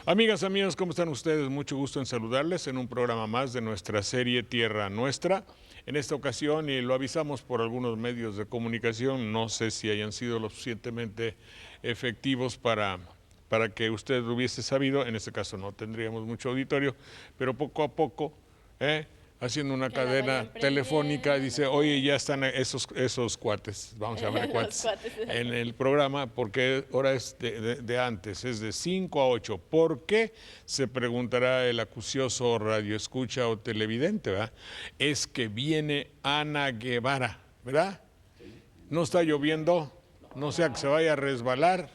Amigas, amigos, ¿cómo están ustedes? Mucho gusto en saludarles en un programa más de nuestra serie Tierra Nuestra. En esta ocasión, y lo avisamos por algunos medios de comunicación, no sé si hayan sido lo suficientemente efectivos para que usted lo hubiese sabido. En este caso no tendríamos mucho auditorio, pero poco a poco, haciendo una cadena telefónica, dice, oye, ya están esos cuates, vamos a llamar cuates, en el programa, porque ahora es de antes, es de 5 a 8. ¿Por qué? Se preguntará el acucioso radioescucha o televidente, ¿verdad? Es que viene Ana Guevara, ¿verdad? No está lloviendo, no sea que se vaya a resbalar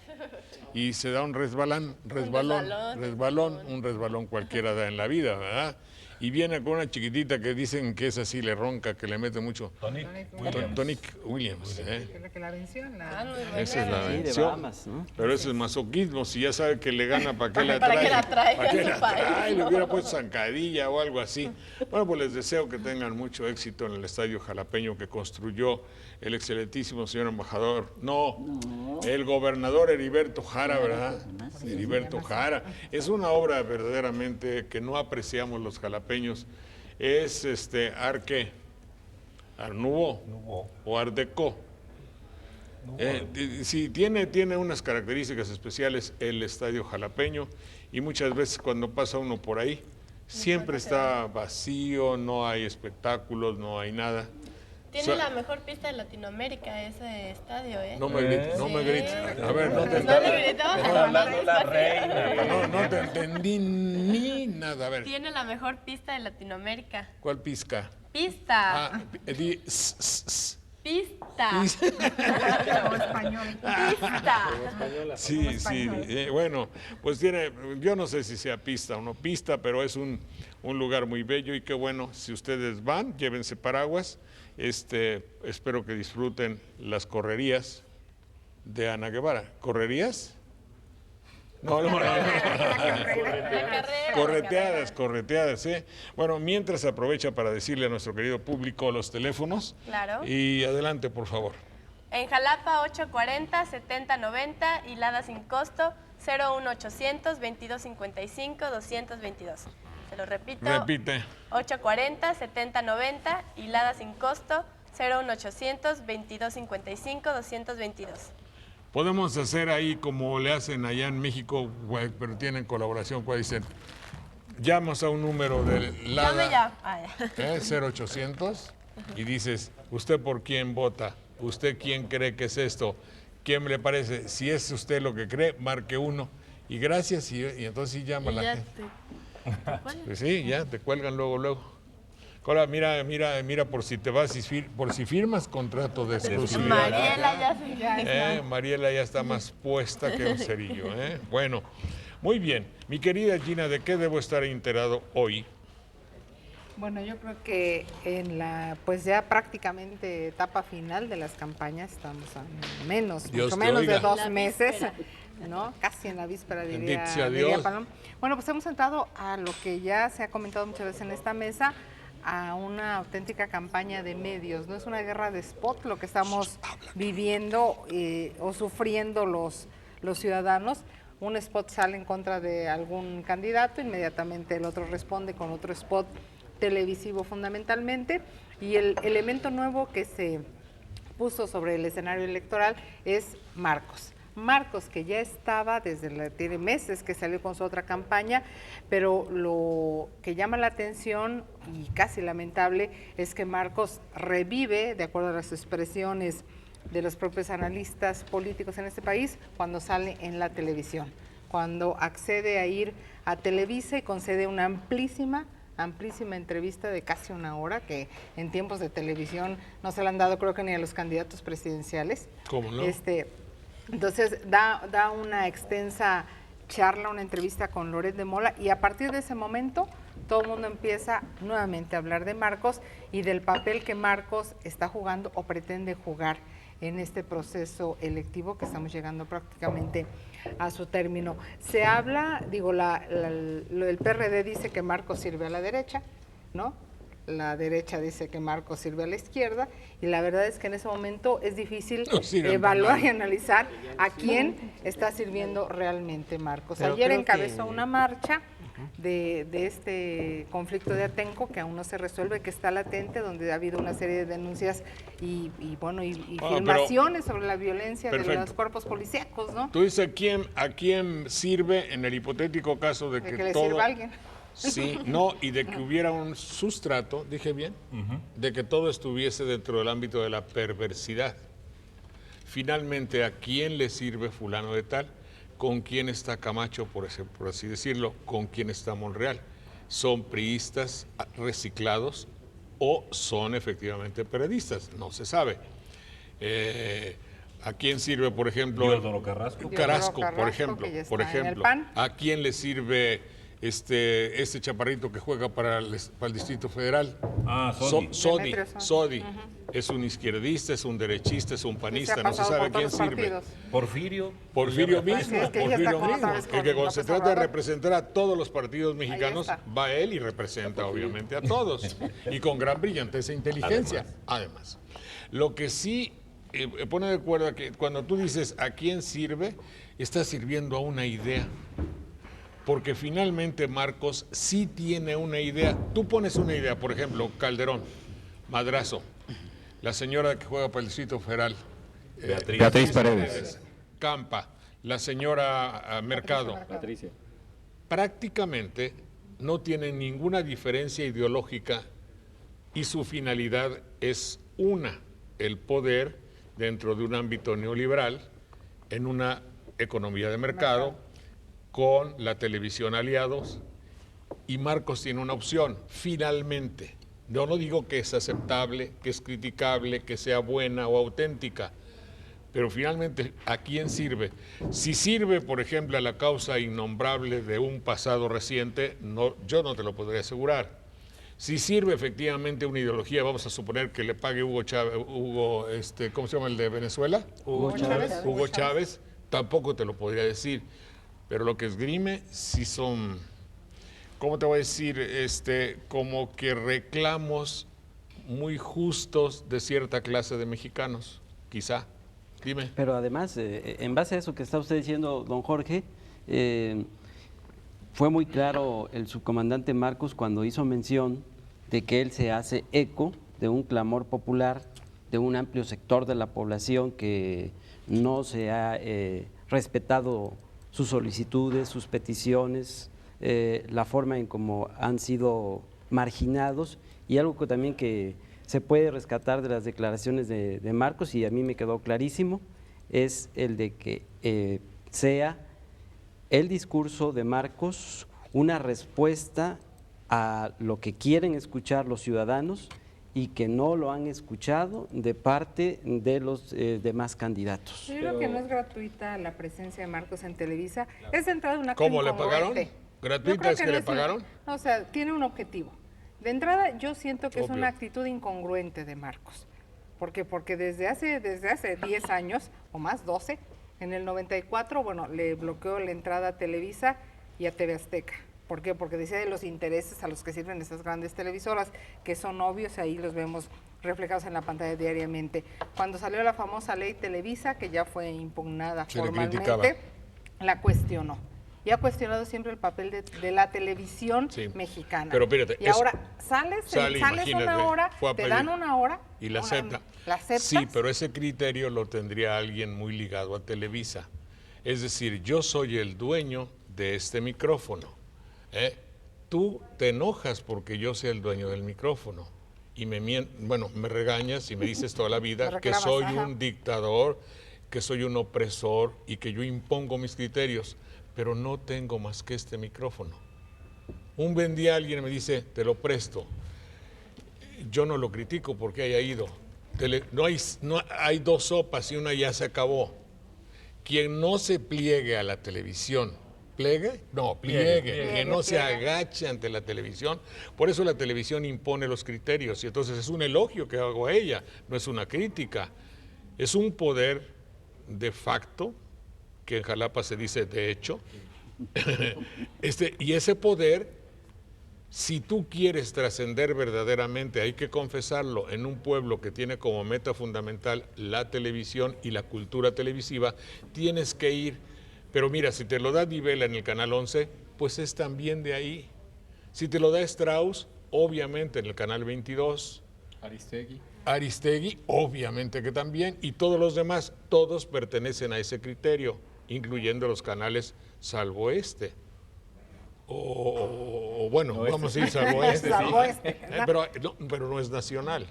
y se da un resbalón cualquiera da en la vida, ¿verdad? Y viene con una chiquitita que dicen que es así, le ronca, que le mete mucho. Tonic Williams. Que la venció. Esa es la vención. ¿No? Pero ese es masoquismo. Si ya sabe que le gana, ¿para qué la trae? ¿Para qué la trae? ¿Para qué la trae? Le hubiera puesto zancadilla o algo así. Bueno, pues les deseo que tengan mucho éxito en el Estadio Jalapeño que construyó el excelentísimo señor embajador. El gobernador Heriberto Jara, ¿verdad? Heriberto Jara. Es una obra verdaderamente que no apreciamos los jalapeños. Es Art Nouveau o Art Deco. Sí, tiene unas características especiales el Estadio Jalapeño, y muchas veces cuando pasa uno por ahí siempre está vacío, no hay espectáculos, no hay nada. Tiene la mejor pista de Latinoamérica ese estadio, ¿eh? No me grites, no me grites. A ver, no te no te entendí ni nada. A ver. Tiene la mejor pista de Latinoamérica. ¿Cuál pista? Pista. Pista. Pista. Sí, sí. Bueno, pues yo no sé si sea pista o no pista, pero es un lugar muy bello y qué bueno. Si ustedes van, llévense paraguas. Espero que disfruten las correrías de Ana Guevara. ¿Correrías? No. Correteadas, ¿eh? Bueno, mientras aprovecha para decirle a nuestro querido público los teléfonos. Claro. Y adelante, por favor. En Jalapa, 840-7090, hilada sin costo, 01800-2255-222. Se lo repito. Repite. 840-7090, hilada sin costo, 01800-2255-222. Podemos hacer ahí como le hacen allá en México, pero tienen colaboración, dicen, llamas a un número de LADA, ya. 0800, y dices, ¿usted por quién vota? ¿Usted quién cree que es esto? ¿Quién le parece? Si es usted lo que cree, marque 1. Y gracias, y entonces sí llama la gente. Pues sí, ya, te cuelgan luego. Ahora, mira, por si te vas, por si firmas contrato de exclusividad. Mariela ya está más puesta que un cerillo, ¿eh? Bueno, muy bien. Mi querida Gina, ¿de qué debo estar enterado hoy? Bueno, yo creo que en pues ya prácticamente etapa final de las campañas, estamos a mucho menos de 2 meses, ¿no? Casi en la víspera, diría Paloma. Bueno, pues hemos entrado a lo que ya se ha comentado muchas veces en esta mesa, a una auténtica campaña de medios. No es una guerra de spot lo que estamos viviendo o sufriendo los ciudadanos. Un spot sale en contra de algún candidato, inmediatamente el otro responde con otro spot televisivo fundamentalmente, y el elemento nuevo que se puso sobre el escenario electoral es Marcos, que ya estaba tiene meses que salió con su otra campaña, pero lo que llama la atención y casi lamentable es que Marcos revive, de acuerdo a las expresiones de los propios analistas políticos en este país, cuando sale en la televisión, cuando accede a ir a Televisa y concede una amplísima entrevista de casi 1 hora, que en tiempos de televisión no se le han dado, creo que ni a los candidatos presidenciales. ¿Cómo no? Entonces da una extensa charla, una entrevista con Loret de Mola, y a partir de ese momento todo el mundo empieza nuevamente a hablar de Marcos y del papel que Marcos está jugando o pretende jugar en este proceso electivo que estamos llegando prácticamente a su término. Se habla, el PRD dice que Marcos sirve a la derecha, ¿no? la derecha dice que Marcos sirve a la izquierda, y la verdad es que en ese momento es difícil evaluar y analizar a quién está sirviendo realmente Marcos. Pero ayer creo encabezó que... una marcha de este conflicto de Atenco que aún no se resuelve, que está latente, donde ha habido una serie de denuncias y filmaciones sobre la violencia de los cuerpos policíacos, ¿no? Tú dices a quién sirve en el hipotético caso de que le todo... sirva a alguien. Sí, no, y de que hubiera un sustrato, dije bien, de que todo estuviese dentro del ámbito de la perversidad. Finalmente, ¿a quién le sirve fulano de tal? ¿Con quién está Camacho, por así decirlo? ¿Con quién está Monreal? ¿Son priistas reciclados o son efectivamente periodistas? No se sabe. ¿A quién sirve, por ejemplo? Diosdado Carrasco. Carrasco, por ejemplo. En el PAN. ¿A quién le sirve este chaparrito que juega para el Distrito Federal? Sodi. Es un izquierdista, es un derechista, es un panista, no se sabe a quién sirve. Porfirio mismo, que cuando se trata de representar a todos los partidos mexicanos, va él y representa obviamente a todos, y con gran brillantez e inteligencia, además. Lo que sí pone de acuerdo que cuando tú dices a quién sirve, está sirviendo a una idea. Porque finalmente Marcos sí tiene una idea. Tú pones una idea, por ejemplo, Calderón, Madrazo, la señora que juega para el Distrito Federal, Beatriz Paredes, Campa, la señora Mercado. Patricia. Prácticamente no tienen ninguna diferencia ideológica y su finalidad es el poder dentro de un ámbito neoliberal, en una economía de mercado, con la televisión aliados, y Marcos tiene una opción, finalmente. Yo no digo que es aceptable, que es criticable, que sea buena o auténtica, pero finalmente, ¿a quién sirve? Si sirve, por ejemplo, a la causa innombrable de un pasado reciente, yo no te lo podría asegurar. Si sirve efectivamente una ideología, vamos a suponer que le pague Hugo Chávez, ¿cómo se llama el de Venezuela? Hugo Chávez, tampoco te lo podría decir. Pero lo que esgrime sí son, ¿cómo te voy a decir? Como que reclamos muy justos de cierta clase de mexicanos, quizá. Dime. Pero además, en base a eso que está usted diciendo, don Jorge, fue muy claro el subcomandante Marcos cuando hizo mención de que él se hace eco de un clamor popular, de un amplio sector de la población que no se ha respetado sus solicitudes, sus peticiones, la forma en cómo han sido marginados, y algo que también que se puede rescatar de las declaraciones de Marcos, y a mí me quedó clarísimo, es el de que sea el discurso de Marcos una respuesta a lo que quieren escuchar los ciudadanos y que no lo han escuchado de parte de los demás candidatos. Yo creo que no es gratuita la presencia de Marcos en Televisa. Claro. Es de entrada una ¿Cómo le pagaron? ¿Gratuita es que le pagaron? O sea, tiene un objetivo. De entrada, yo siento que es una actitud incongruente de Marcos. ¿Por qué? Porque desde hace 10 años, o más, 12, en el 94, bueno, le bloqueó la entrada a Televisa y a TV Azteca. ¿Por qué? Porque decía de los intereses a los que sirven esas grandes televisoras, que son obvios, ahí los vemos reflejados en la pantalla diariamente. Cuando salió la famosa ley Televisa, que ya fue impugnada formalmente, la cuestionó. Y ha cuestionado siempre el papel de la televisión mexicana. Pero fíjate, y ahora sales una hora, te dan una hora y la acepta. ¿La aceptas? Sí, pero ese criterio lo tendría alguien muy ligado a Televisa. Es decir, yo soy el dueño de este micrófono. Tú te enojas porque yo sea el dueño del micrófono y me regañas y me dices toda la vida que soy un dictador, que soy un opresor y que yo impongo mis criterios, pero no tengo más que este micrófono. Un buen día alguien me dice, te lo presto. Yo no lo critico porque haya ido. Hay dos sopas y una ya se acabó. Quien no se pliegue a la televisión, ¿pliegue? No, pliegue, que no se agache ante la televisión. Por eso la televisión impone los criterios y entonces es un elogio que hago a ella, no es una crítica. Es un poder de facto, que en Jalapa se dice de hecho, y ese poder Si tú quieres trascender verdaderamente, hay que confesarlo, en un pueblo que tiene como meta fundamental la televisión y la cultura televisiva, tienes que ir. Pero mira, si te lo da Di Vela en el Canal 11, pues es también de ahí. Si te lo da Strauss, obviamente en el Canal 22. Aristegui, obviamente que también. Y todos los demás, todos pertenecen a ese criterio, incluyendo los canales salvo este. O bueno, no vamos a ir salvo este. Salvo este. Pero no es nacional.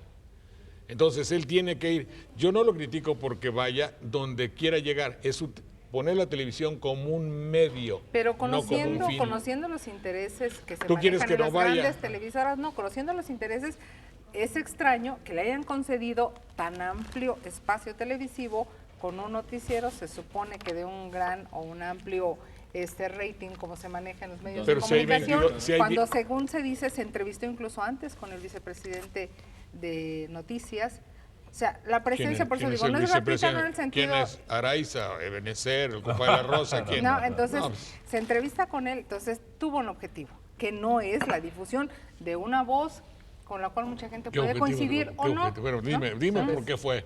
Entonces él tiene que ir. Yo no lo critico porque vaya donde quiera llegar. Es poner la televisión como un medio, pero no como un fin. conociendo los intereses que se ¿Tú manejan quieres que en no las vaya? grandes televisoras, no, conociendo los intereses, es extraño que le hayan concedido tan amplio espacio televisivo con un noticiero, se supone que de un gran o un amplio rating, como se maneja en los medios Pero de si hay comunicación, 22, si hay cuando según se dice, se entrevistó incluso antes con el vicepresidente de Noticias. O sea, la presencia, por eso digo, no es gratuita, no en el sentido... ¿Quién es? Araiza, Ebenezer, el compadre de la Rosa, ¿quién? No, entonces No, pues, se entrevista con él, entonces tuvo un objetivo, que no es la difusión de una voz con la cual mucha gente puede coincidir o no. Bueno, ¿no? dime por qué fue.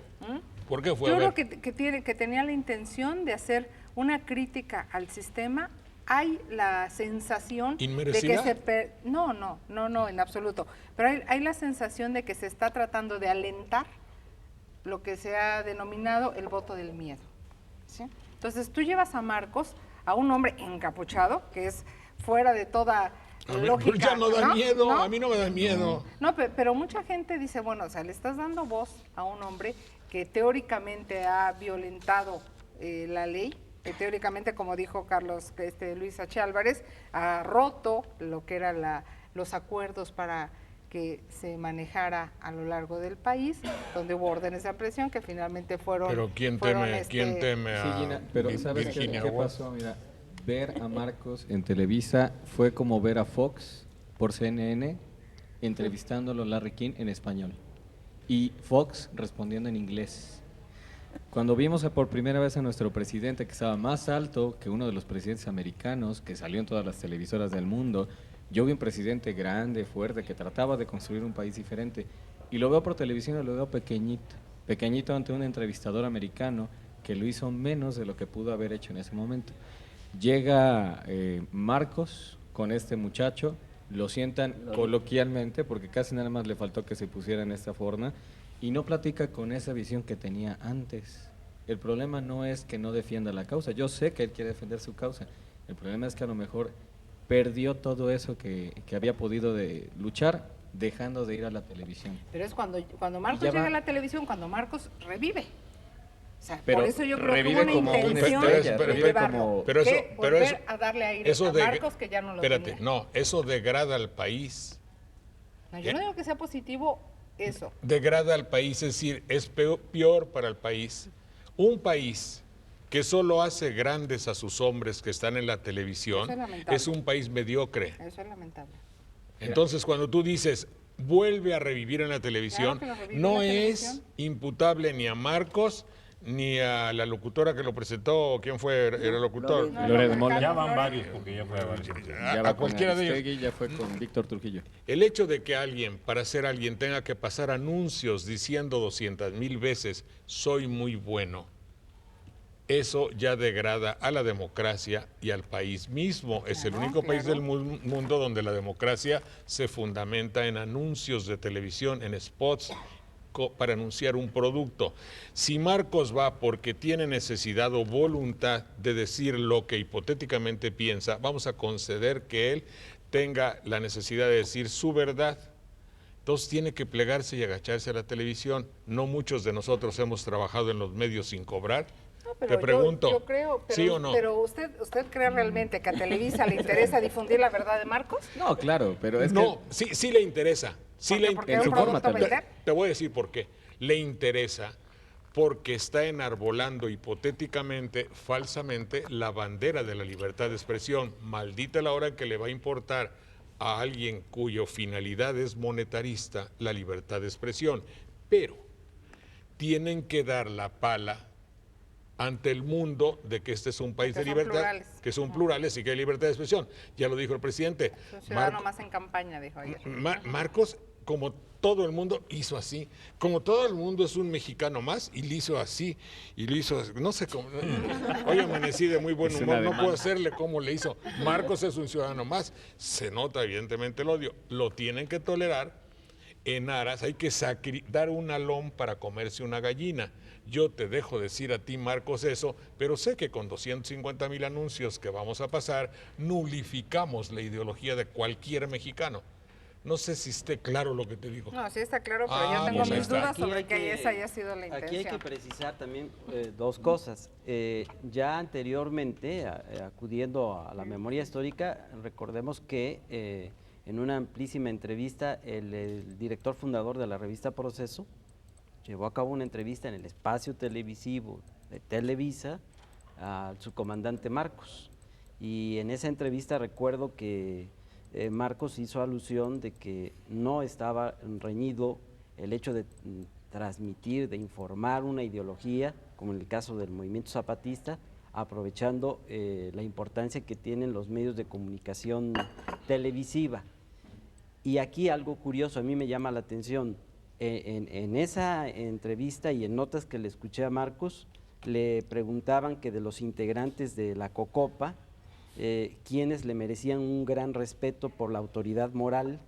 ¿Por qué fue? Yo A creo ver. que tenía la intención de hacer una crítica al sistema. Hay la sensación de que ¿Inmerecida? No, en absoluto. Pero hay la sensación de que se está tratando de alentar lo que se ha denominado el voto del miedo, ¿sí? Entonces tú llevas a Marcos, a un hombre encapuchado, que es fuera de toda lógica. Ya no da miedo, ¿no? a mí no me da miedo. No, pero mucha gente dice, bueno, o sea, le estás dando voz a un hombre que teóricamente ha violentado la ley, que teóricamente, como dijo Luis H. Álvarez, ha roto lo que eran los acuerdos para que se manejara a lo largo del país, donde hubo órdenes de aprehensión que finalmente fueron... Pero ¿quién teme a Sí, Gina, pero ¿sabes Virginia qué Woolf? pasó? Mira, ver a Marcos en Televisa fue como ver a Fox por CNN entrevistándolo Larry King en español y Fox respondiendo en inglés. Cuando vimos por primera vez a nuestro presidente, que estaba más alto que uno de los presidentes americanos, que salió en todas las televisoras del mundo, yo vi un presidente grande, fuerte, que trataba de construir un país diferente, y lo veo por televisión y lo veo pequeñito ante un entrevistador americano que lo hizo menos de lo que pudo haber hecho en ese momento. Llega Marcos con este muchacho, lo sientan coloquialmente, porque casi nada más le faltó que se pusiera en esta forma, y no platica con esa visión que tenía antes. El problema no es que no defienda la causa, yo sé que él quiere defender su causa, el problema es que a lo mejor perdió todo eso que había podido luchar, dejando de ir a la televisión. Pero es cuando Marcos llega a la televisión, cuando Marcos revive. O sea, Pero por eso yo creo que hubo revive una como una intención estrella, de revive llevarlo. como- Pero eso- Que pero volver eso- a darle aire eso a de- Marcos, que ya no lo Espérate, tenía. no, eso degrada al país. No, yo no digo que sea positivo eso. Degrada al país, es decir, es peor para el país. Un país que solo hace grandes a sus hombres que están en la televisión Eso es lamentable. es un país mediocre. Eso es lamentable. Entonces, cuando tú dices vuelve a revivir en la televisión, Claro que lo revive no en la es televisión. imputable ni a Marcos ni a la locutora que lo presentó. ¿Quién fue el locutor? Loret Mola. Ya van varios, porque ya fue a varios. Ya A va con cualquiera de ellos. Aristegui, ya fue con Víctor Trujillo. El hecho de que alguien, para ser alguien, tenga que pasar anuncios diciendo 200,000 veces, soy muy bueno, eso ya degrada a la democracia y al país mismo. Es el Claro, único país claro. del mundo donde la democracia se fundamenta en anuncios de televisión, en spots para anunciar un producto. Si Marcos va porque tiene necesidad o voluntad de decir lo que hipotéticamente piensa, vamos a conceder que él tenga la necesidad de decir su verdad. Entonces tiene que plegarse y agacharse a la televisión. No muchos de nosotros hemos trabajado en los medios sin cobrar. No, Te pregunto, yo creo, pero, ¿sí o no? pero ¿usted cree realmente que a Televisa le interesa difundir la verdad de Marcos? No, claro, pero es No, sí le interesa. Sí le Porque en era su un forma producto también. vender. Te voy a decir por qué. Le interesa porque está enarbolando hipotéticamente, falsamente, la bandera de la libertad de expresión. Maldita la hora que le va a importar a alguien cuya finalidad es monetarista la libertad de expresión. Pero tienen que dar la pala ante el mundo de que este es un país Que de son libertad, plurales. que son plurales y que hay libertad de expresión. Ya lo dijo el presidente. Es un ciudadano más en campaña, dijo ayer. Marcos, como todo el mundo, hizo así. Como todo el mundo es un mexicano más y lo hizo así. Y lo hizo, no sé cómo. Hoy amanecí de muy buen Es humor, una no puedo demanda. hacerle cómo le hizo. Marcos es un ciudadano más. Se nota evidentemente el odio. Lo tienen que tolerar. En aras hay que dar un alón para comerse una gallina. Yo te dejo decir a ti, Marcos, eso, pero sé que con 250,000 anuncios que vamos a pasar, nulificamos la ideología de cualquier mexicano. No sé si esté claro lo que te digo. No, sí está claro, pero yo tengo pues ahí mis está. dudas sobre que esa haya sido la intención. Aquí hay que precisar también dos cosas. Ya anteriormente, acudiendo a la memoria histórica, recordemos que en una amplísima entrevista, el director fundador de la revista Proceso llevó a cabo una entrevista en el espacio televisivo de Televisa al subcomandante Marcos. Y en esa entrevista recuerdo que Marcos hizo alusión de que no estaba reñido el hecho de transmitir, de informar una ideología, como en el caso del movimiento zapatista, aprovechando la importancia que tienen los medios de comunicación televisiva. Y aquí algo curioso, a mí me llama la atención, en esa entrevista y en notas que le escuché a Marcos, le preguntaban que de los integrantes de la COCOPA, quienes le merecían un gran respeto por la autoridad moral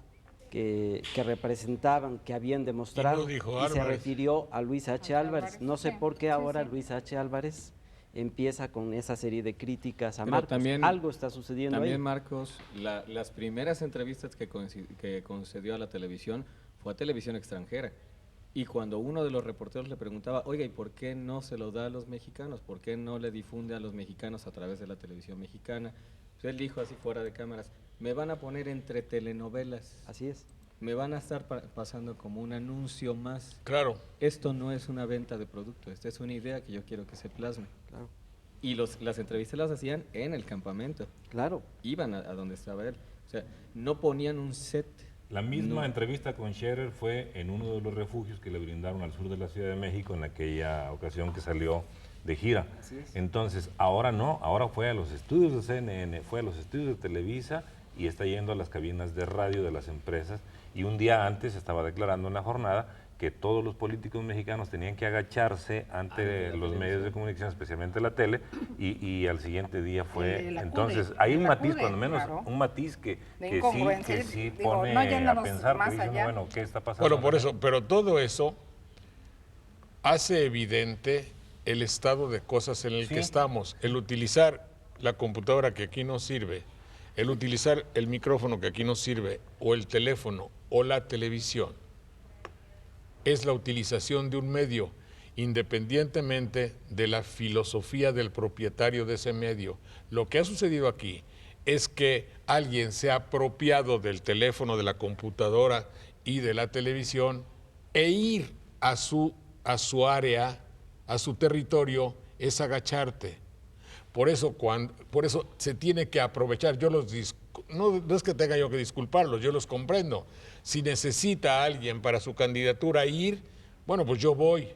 que representaban, que habían demostrado, dijo y se Álvarez. refirió a Luis H. Álvarez. No sé sí, por qué sí, ahora sí. Luis H. Álvarez empieza con esa serie de críticas a Pero Marcos. también- Algo está sucediendo También ahí. Marcos, las primeras entrevistas que concedió a la televisión fue a televisión extranjera. Y cuando uno de los reporteros le preguntaba, oiga, ¿y por qué no se lo da a los mexicanos? ¿Por qué no le difunde a los mexicanos a través de la televisión mexicana? Pues él dijo así fuera de cámaras, me van a poner entre telenovelas, Así es. me van a estar pasando como un anuncio más. Claro. Esto no es una venta de producto, esta es una idea que yo quiero que se plasme. Claro. Y las entrevistas las hacían en el campamento. Claro. Iban a donde estaba él. O sea, no ponían un set. La misma No. entrevista con Scherer fue en uno de los refugios que le brindaron al sur de la Ciudad de México en aquella ocasión que salió de gira. Entonces, ahora no, ahora fue a los estudios de CNN, fue a los estudios de Televisa y está yendo a las cabinas de radio de las empresas. Y un día antes estaba declarando en la jornada que todos los políticos mexicanos tenían que agacharse ante los medios de comunicación, especialmente la tele, y al siguiente día fue. Él acude, Entonces, hay un él matiz, acude, cuando menos, claro. un matiz que De incongruencia. que sí Digo, pone no a yéndonos pensar, más porque dice uno, allá. bueno, ¿qué está pasando? Bueno, por eso, pero todo eso hace evidente el estado de cosas en el Sí. que estamos. El utilizar la computadora que aquí nos sirve, el utilizar el micrófono que aquí nos sirve, o el teléfono, o la televisión, es la utilización de un medio, independientemente de la filosofía del propietario de ese medio. Lo que ha sucedido aquí es que alguien se ha apropiado del teléfono, de la computadora y de la televisión e ir a su área, a su territorio, es agacharte. Por eso se tiene que aprovechar. No es que tenga yo que disculparlos, yo los comprendo. Si necesita a alguien para su candidatura ir, bueno, pues yo voy.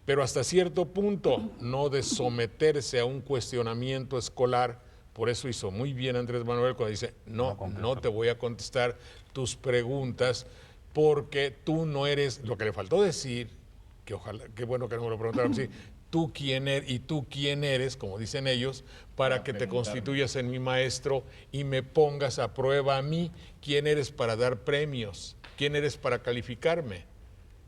Pero hasta cierto punto, no de someterse a un cuestionamiento escolar. Por eso hizo muy bien Andrés Manuel cuando dice, no te voy a contestar tus preguntas porque tú no eres, lo que le faltó decir, que ojalá, qué bueno que no me lo preguntaron así, tú quién eres y tú quién eres, como dicen ellos, para que te constituyas en mi maestro y me pongas a prueba a mí, quién eres para dar premios, quién eres para calificarme.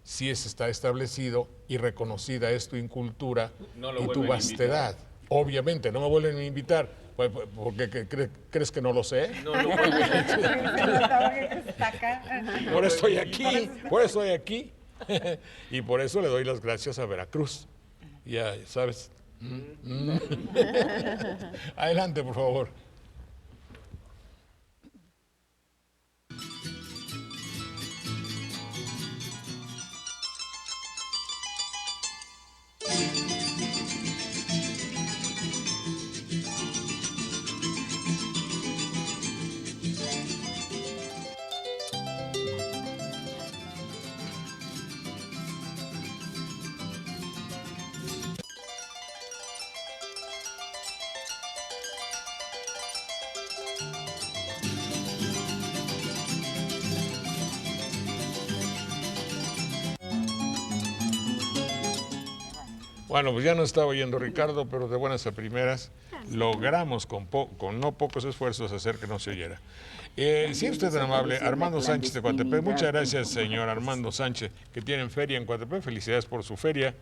Si está establecido y reconocida es tu incultura No lo y tu vuelven a vastedad. Obviamente, no me vuelven a invitar, porque crees que no lo sé. No lo vuelven Por eso estoy aquí. Y por eso le doy las gracias a Veracruz. Ya sabes. Adelante, por favor. Bueno, pues ya nos estaba oyendo Ricardo, pero de buenas a primeras logramos con no pocos esfuerzos hacer que no se oyera. Si es usted tan amable, Armando Sánchez de Coatepec, muchas gracias, señor Armando Sánchez, que tienen feria en Coatepec, felicidades por su feria.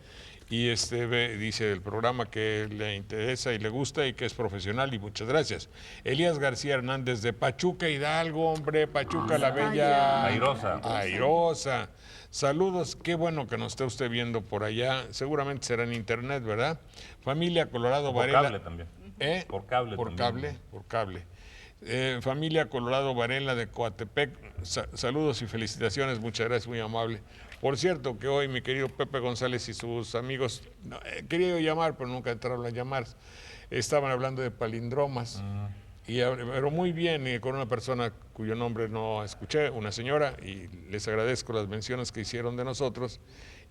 Y dice del programa que le interesa y le gusta y que es profesional, y muchas gracias. Elías García Hernández de Pachuca, Hidalgo, hombre, Pachuca la Bella. Airosa. Saludos, qué bueno que nos esté usted viendo por allá, seguramente será en internet, ¿verdad? Familia Colorado Varela. Por cable también. Por cable también. Por cable. Familia Colorado Varela de Coatepec, saludos y felicitaciones, muchas gracias, muy amable. Por cierto que hoy mi querido Pepe González y sus amigos, quería llamar pero nunca entraron a llamar, estaban hablando de palindromas, pero muy bien, y con una persona cuyo nombre no escuché, una señora, y les agradezco las menciones que hicieron de nosotros,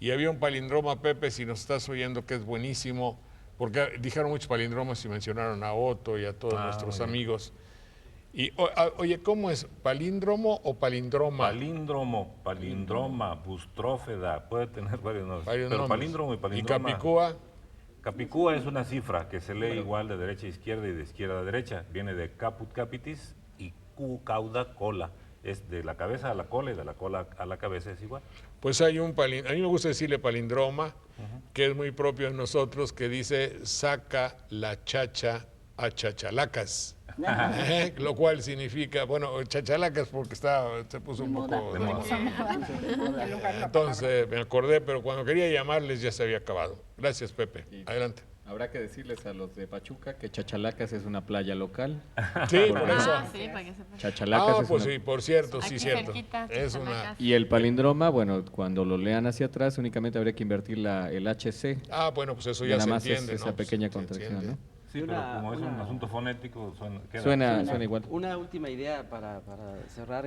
y había un palindroma, Pepe, si nos estás oyendo, que es buenísimo, porque dijeron muchos palindromas y mencionaron a Otto y a todos nuestros amigos. Y oye, ¿cómo es? ¿Palíndromo o palindroma? Palindroma, bustrófeda, puede tener varios nombres. Pero palíndromo y palindroma. ¿Y Capicúa? Capicúa es una cifra que se lee igual de derecha a izquierda y de izquierda a derecha. Viene de caput capitis y cu cauda cola. Es de la cabeza a la cola y de la cola a la cabeza es igual. Pues hay a mí me gusta decirle palindroma, que es muy propio de nosotros, que dice saca la chacha a chachalacas. Lo cual significa, bueno, chachalacas porque se puso un poco de moda. Entonces me acordé, pero cuando quería llamarles ya se había acabado. Gracias, Pepe. Adelante. Habrá que decirles a los de Pachuca que Chachalacas es una playa local. Sí, por eso. Sí, para que sepan. Chachalacas es pues una... sí, por cierto, sí, Aquí cierto. cerquita, Es una... Chachalacas. Y el palindroma, bueno, cuando lo lean hacia atrás, únicamente habría que invertir el HC. Bueno, pues eso Y ya nada se más entiende, es esa ¿no? Pues pequeña se contracción, entiende. ¿no? Sí, pero como es un asunto fonético, Suena igual. Una última idea para cerrar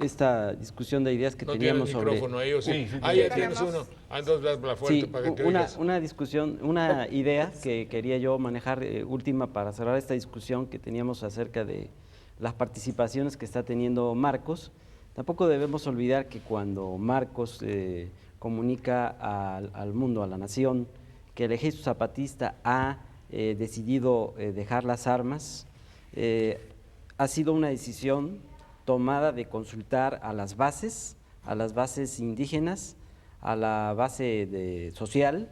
esta discusión de ideas que ¿No teníamos tienes sobre... micrófono ahí o sí? Sí, Ya tienes uno. Entonces hazla fuerte Sí, para que te oigas. una discusión, una idea que quería yo manejar última para cerrar esta discusión que teníamos acerca de las participaciones que está teniendo Marcos. Tampoco debemos olvidar que cuando Marcos comunica al mundo, a la nación, que el ejército zapatista ha decidido dejar las armas, ha sido una decisión tomada de consultar a las bases indígenas, a la base social,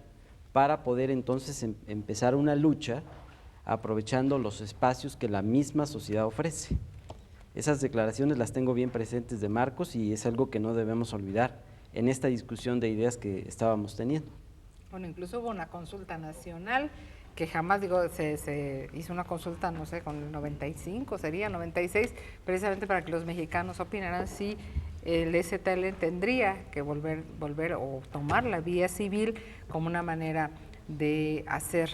para poder entonces empezar una lucha aprovechando los espacios que la misma sociedad ofrece. Esas declaraciones las tengo bien presentes de Marcos y es algo que no debemos olvidar en esta discusión de ideas que estábamos teniendo. Bueno, incluso hubo una consulta nacional que jamás, se hizo una consulta, no sé, con el 95, sería 96, precisamente para que los mexicanos opinaran si el STL tendría que volver o tomar la vía civil como una manera de hacer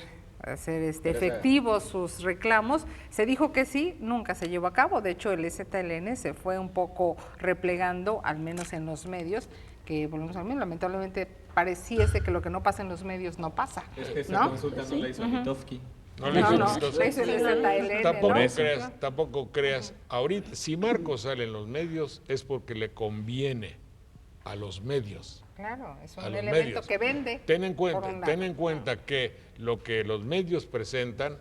efectivos sus reclamos. Se dijo que sí, nunca se llevó a cabo. De hecho, el STLN se fue un poco replegando, al menos en los medios, que volvemos al mismo, lamentablemente pareciese que lo que no pasa en los medios no pasa. Es que esa consulta no la hizo Mitofsky. No le hizo la hizo el STLN. Tampoco creas, ahorita, si Marcos sale en los medios es porque le conviene a los medios. Claro, es un elemento que vende. Ten en cuenta que lo que los medios presentan,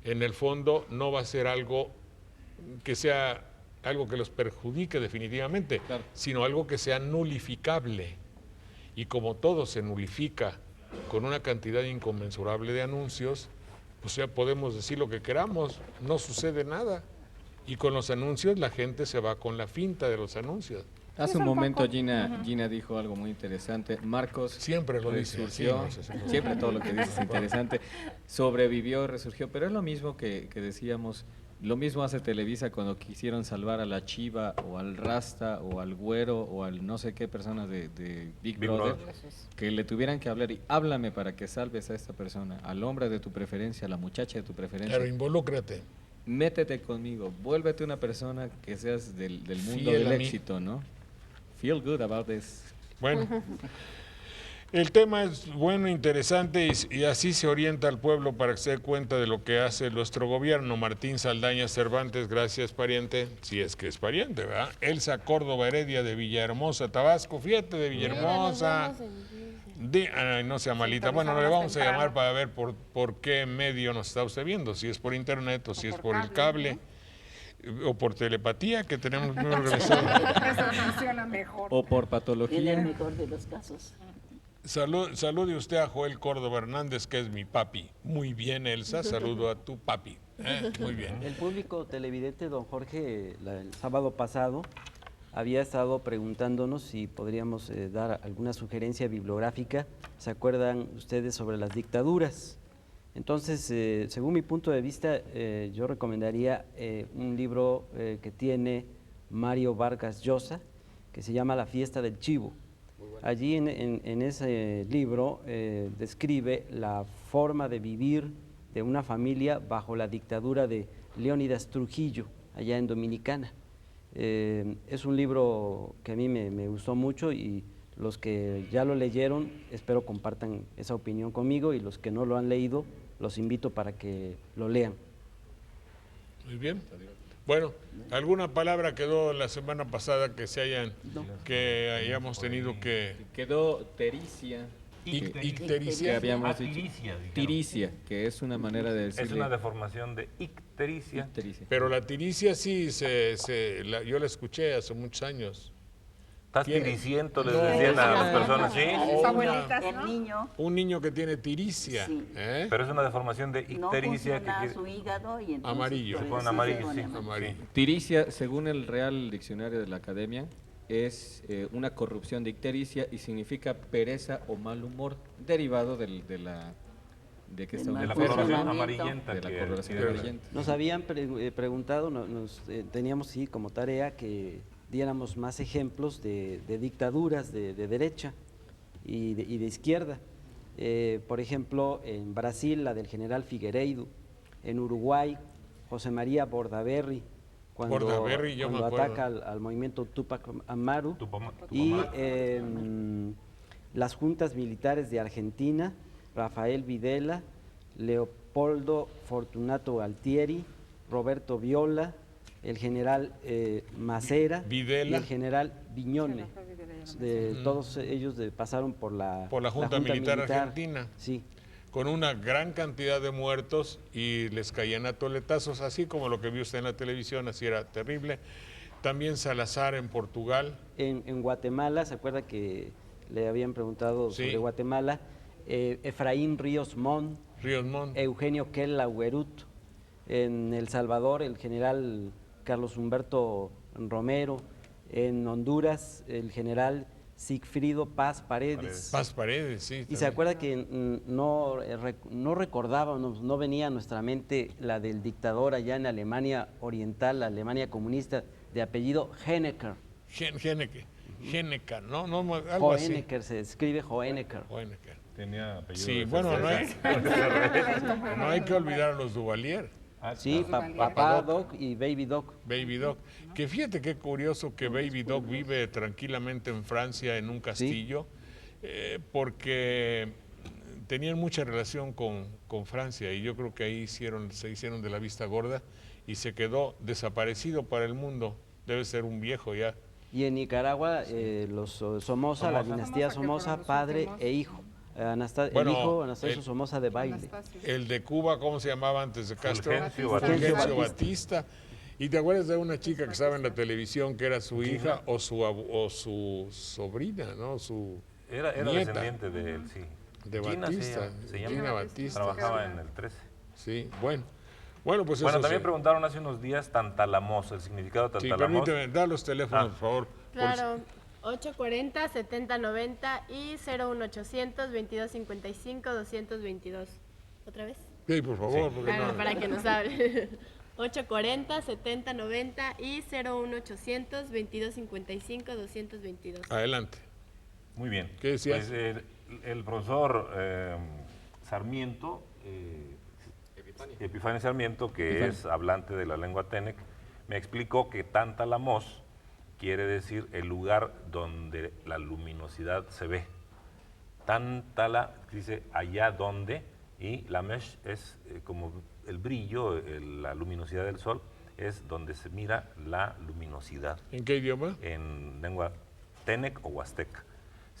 en el fondo, no va a ser algo que sea algo que los perjudique definitivamente, claro, sino algo que sea nulificable. Y como todo se nulifica con una cantidad inconmensurable de anuncios, pues ya podemos decir lo que queramos, no sucede nada. Y con los anuncios la gente se va con la finta de los anuncios. Hace un momento Gina dijo algo muy interesante. Marcos siempre lo dice, siempre todo lo que dice es interesante. Sobrevivió, resurgió, pero es lo mismo que decíamos. Lo mismo hace Televisa cuando quisieron salvar a la Chiva o al Rasta o al Güero o al no sé qué personas de Big Brother, que le tuvieran que hablar y háblame para que salves a esta persona, al hombre de tu preferencia, a la muchacha de tu preferencia. Claro, involúcrate. Métete conmigo, vuélvete una persona que seas del mundo del éxito, ¿no? Feel good about this. Bueno. El tema es bueno, interesante y así se orienta al pueblo para que se dé cuenta de lo que hace nuestro gobierno. Martín Saldaña Cervantes, gracias pariente, si es que es pariente, ¿verdad? Elsa Córdoba Heredia de Villahermosa, Tabasco, fíjate de Villahermosa. Ay, no sea malita. Bueno, le vamos a llamar para ver por qué medio nos está usted viendo, si es por internet o si es por el cable. O por telepatía, que tenemos muy organizado. Eso funciona mejor. O por En patología. el mejor de los casos. Salude usted a Joel Córdoba Hernández, que es mi papi. Muy bien, Elsa, saludo a tu papi. Muy bien. El público televidente, don Jorge, el sábado pasado había estado preguntándonos si podríamos dar alguna sugerencia bibliográfica. ¿Se acuerdan ustedes sobre las dictaduras? Entonces, según mi punto de vista, yo recomendaría un libro que tiene Mario Vargas Llosa, que se llama La fiesta del chivo. Allí en ese libro describe la forma de vivir de una familia bajo la dictadura de Leónidas Trujillo, allá en Dominicana. Es un libro que a mí me gustó mucho y los que ya lo leyeron, espero compartan esa opinión conmigo, y los que no lo han leído, los invito para que lo lean. Muy bien. Bueno, ¿alguna palabra quedó la semana pasada que hayamos tenido que... Quedó tericia. Ictericia. Que habíamos dicho. Tiricia, dijeron. Tiricia, que es una manera de decirle. Es una deformación de ictericia. Ictericia. Pero la tiricia sí, yo la escuché hace muchos años. Estás ¿Tiene? tiriciento, les No, decían a las no, personas, ¿sí? Sus abuelitas, El ¿no? niño Un niño que tiene tiricia. Sí. Pero es una deformación de no ictericia funciona que su hígado y entonces Amarillo. por Se eso pone amarillo, se pone sí, amarillo. amarillo. Tiricia, según el Real Diccionario de la Academia, es una corrupción de ictericia y significa pereza o mal humor, derivado de que está De de la enfermo, coloración ¿no? amarillenta. De la que coloración tiene. amarillenta. Nos habían preguntado, teníamos sí como tarea que diéramos más ejemplos de dictaduras de derecha y de izquierda. Por ejemplo, en Brasil, la del general Figueiredo; en Uruguay, José María Bordaberry, cuando Bordaberry, yo me acuerdo. ataca al movimiento Tupac Amaru; Tupac y Amaru. las juntas militares de Argentina, Rafael Videla, Leopoldo Fortunato Altieri, Roberto Viola, el general Macera Videla. y el general Viñone. Todos ellos pasaron por la Junta Militar Argentina. Sí. Con una gran cantidad de muertos y les caían a toletazos, así como lo que vio usted en la televisión, así era terrible. También Salazar en Portugal. En Guatemala, ¿se acuerda que le habían preguntado Sí. sobre Guatemala? Efraín Ríos Montt, Ríos Montt. Eugenio Kella Huerut. En El Salvador, el general Carlos Humberto Romero. En Honduras, el general Sigfrido Paz Paredes. Paz Paredes, sí. Y también. se acuerda que no recordábamos, no venía a nuestra mente la del dictador allá en Alemania Oriental, la Alemania comunista, de apellido Honecker. Honecker, ¿no? Algo así. Honecker, se escribe Honecker. Honecker. Tenía apellido. Sí, de bueno, César. no hay que olvidar a los Duvalier, Sí, Papá Doc y Baby Doc. Baby Doc. Que fíjate qué curioso que Baby Doc vive tranquilamente en Francia, en un castillo, porque tenían mucha relación con Francia y yo creo que ahí se hicieron de la vista gorda y se quedó desaparecido para el mundo. Debe ser un viejo ya. Y en Nicaragua, los Somoza, la dinastía Somoza, padre e hijo. El hijo Anastasio Somoza de Baile. El de Cuba, ¿cómo se llamaba antes de Castro? Fulgencio Batista. ¿Y te acuerdas de una chica que estaba en la televisión que era su hija o su sobrina, ¿no? Su Era nieta descendiente de él, sí. de Gina Batista. se llama. Gina Batista. Trabajaba en el 13. Sí, bueno. Bueno, pues Bueno, eso también sí. preguntaron hace unos días Tantalamos, el significado de Sí, Tantalamos. permíteme, da los teléfonos, por favor. Claro, 840-7090 y 01800-2255-222. ¿Otra vez? Sí, por favor. Porque Claro, no- para que nos hable. 840-7090 y 01800-2255-222. Adelante. Muy bien. ¿Qué decías? Pues, el profesor Sarmiento, Epifanio Sarmiento, que es hablante de la lengua Tenec, me explicó que Tantalamos quiere decir el lugar donde la luminosidad se ve. Tantala dice allá donde, y Lamesh es como el brillo, la luminosidad del sol, es donde se mira la luminosidad. ¿En qué idioma? En lengua Tenec o Huasteca.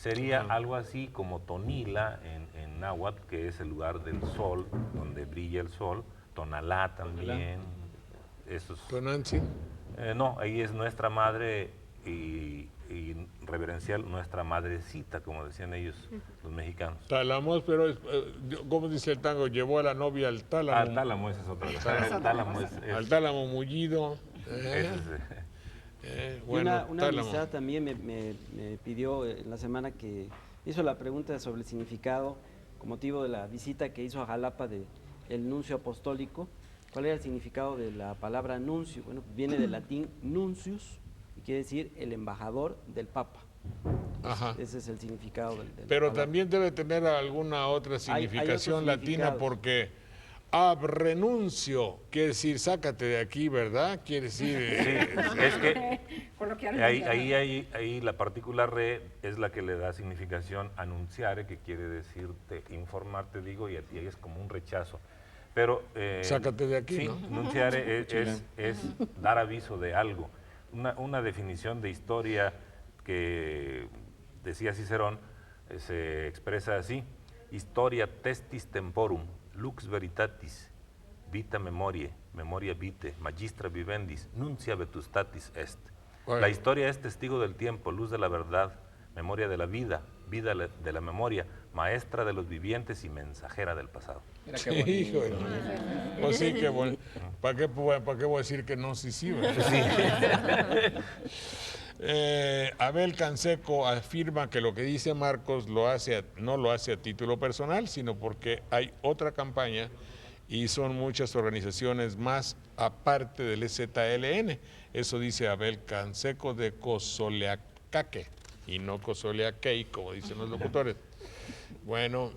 Sería algo así como Tonila en náhuatl, que es el lugar del sol, donde brilla el sol. Tonalá también. Esos, Tonantzin. no, ahí es nuestra madre y reverencial nuestra madrecita, como decían ellos, los mexicanos. Tálamos, pero ¿cómo dice el tango? Llevó a la novia al tálamo. Al tálamo, esa es otra cosa. El tálamo es Al tálamo mullido. ese es, Y Bueno, una tálamo. amistad también me pidió en la semana que hizo la pregunta sobre el significado con motivo de la visita que hizo a Jalapa del nuncio apostólico. ¿Cuál era el significado de la palabra nuncio? Bueno, viene del latín nuncius y quiere decir el embajador del Papa. Ajá. Ese es el significado del Pero palabra. también debe tener alguna otra Hay significación otros latina significados. porque ab renuncio quiere decir sácate de aquí, ¿verdad? Quiere decir... es que Coloquialmente. ahí la partícula re es la que le da significación anunciare, que quiere decirte, informarte, digo, y ahí es como un rechazo. Pero Sácate de aquí, sí, ¿no? anunciare es dar aviso de algo. Una definición de historia que decía Cicerón se expresa así: historia testis temporum, lux veritatis, vita memoriae, memoria vitae, magistra vivendis, nuncia vetustatis est. Bueno. La historia es testigo del tiempo, luz de la verdad, memoria de la vida, vida de la memoria, maestra de los vivientes y mensajera del pasado. Mira qué bonito. Híjole. Pues sí, qué bueno. ¿Para qué voy a decir que no? Sí, ¿verdad? Abel Canseco afirma que lo que dice Marcos no lo hace a título personal, sino porque hay otra campaña y son muchas organizaciones más aparte del EZLN. Eso dice Abel Canseco de Cozoleacaque y no Cozoleaquei, como dicen los locutores. Bueno,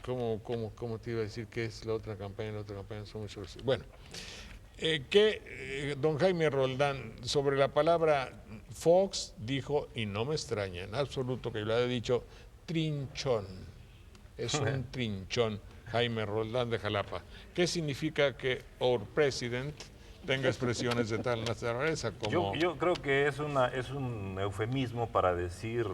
¿cómo te iba a decir qué es la otra campaña? La otra campaña son muchos. Bueno, don Jaime Roldán, sobre la palabra Fox dijo, y no me extraña en absoluto que lo haya dicho, trinchón. Es un trinchón, Jaime Roldán de Jalapa. ¿Qué significa que our president tenga expresiones de tal naturaleza como... Yo creo que es un eufemismo para decir